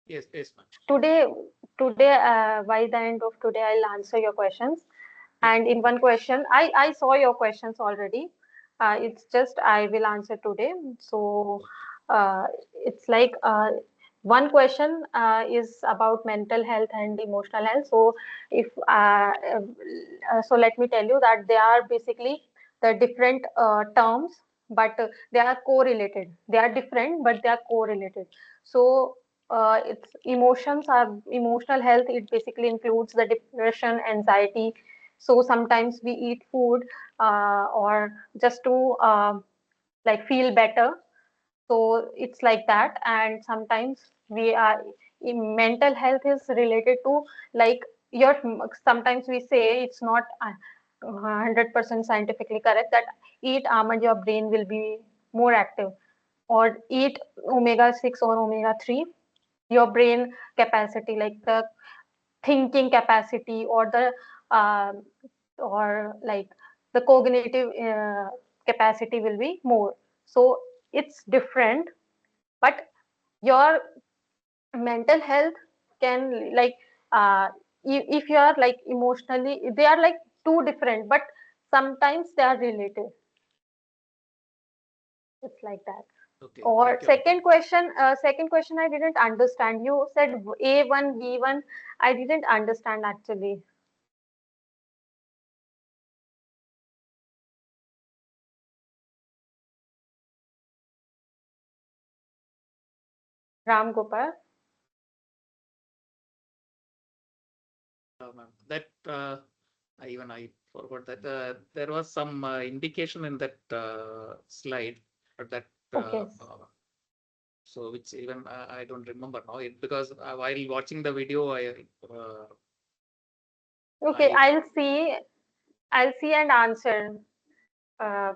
Yes, yes, ma'am. today, by the end of today, I'll answer your questions. And in one question, I saw your questions already. It's just I will answer today. So it's like one question is about mental health and emotional health. So if so, let me tell you that they are basically the different terms, but they are correlated. They are different, but they are correlated. So it's emotions are emotional health. It basically includes the depression, anxiety. So sometimes we eat food or just to like feel better. So it's like that. And sometimes we are mental health is related to like your sometimes we say it's not 100% scientifically correct that eat almond your brain will be more active, or eat omega 6 or omega 3 your brain capacity, like the thinking capacity or the or like the cognitive capacity will be more. So it's different, but your mental health can like if you are like emotionally, they are like two different, but sometimes they are related. It's like that. Okay, Or thank you. second question, I didn't understand. You said A1, B1. I didn't understand actually. Ram Gopal. Ma'am, that I forgot that there was some indication in that slide that Okay. so which even I don't remember now because while watching the video Okay, I'll see and answer.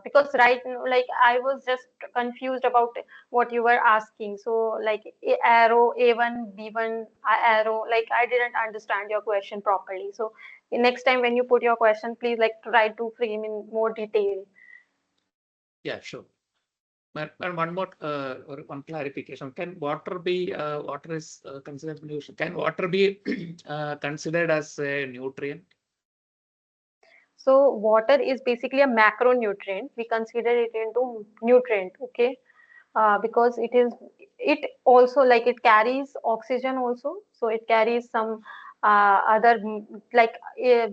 Because right now, like I was just confused about what you were asking. So like arrow A1, B1 arrow, like I didn't understand your question properly. So next time when you put your question, please like try to frame in more detail. yeah, sure. And one more or one clarification. Can water be water is considered nutrition? Can water be considered as a nutrient? So water is basically a macronutrient. We consider it into nutrient, okay? Because it also like it carries oxygen also. So it carries some other like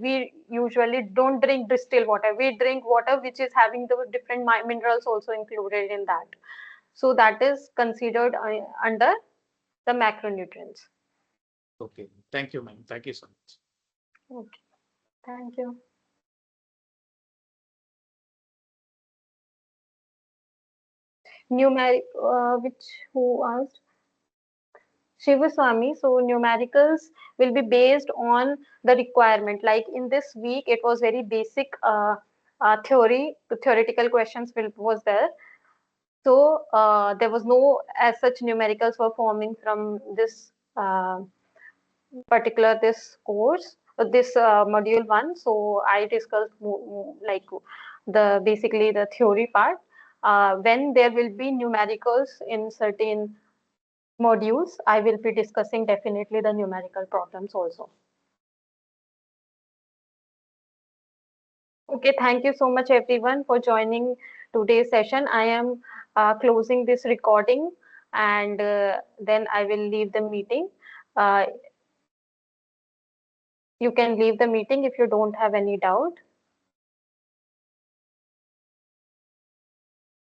we usually don't drink distilled water. We drink water which is having the different minerals also included in that. So that is considered under the macronutrients. Okay, thank you, ma'am. Thank you so much. Okay, thank you. Numeric, which who asked? Shivaswamy, so numericals will be based on the requirement. Like in this week, it was very basic theory. The theoretical questions was there. So there was no as such numericals were forming from this particular this course, this module one. So I discussed like the basically the theory part. When there will be numericals in certain modules, I will be discussing definitely the numerical problems also. Okay, thank you so much everyone for joining today's session. I am closing this recording and then I will leave the meeting. You can leave the meeting if you don't have any doubt.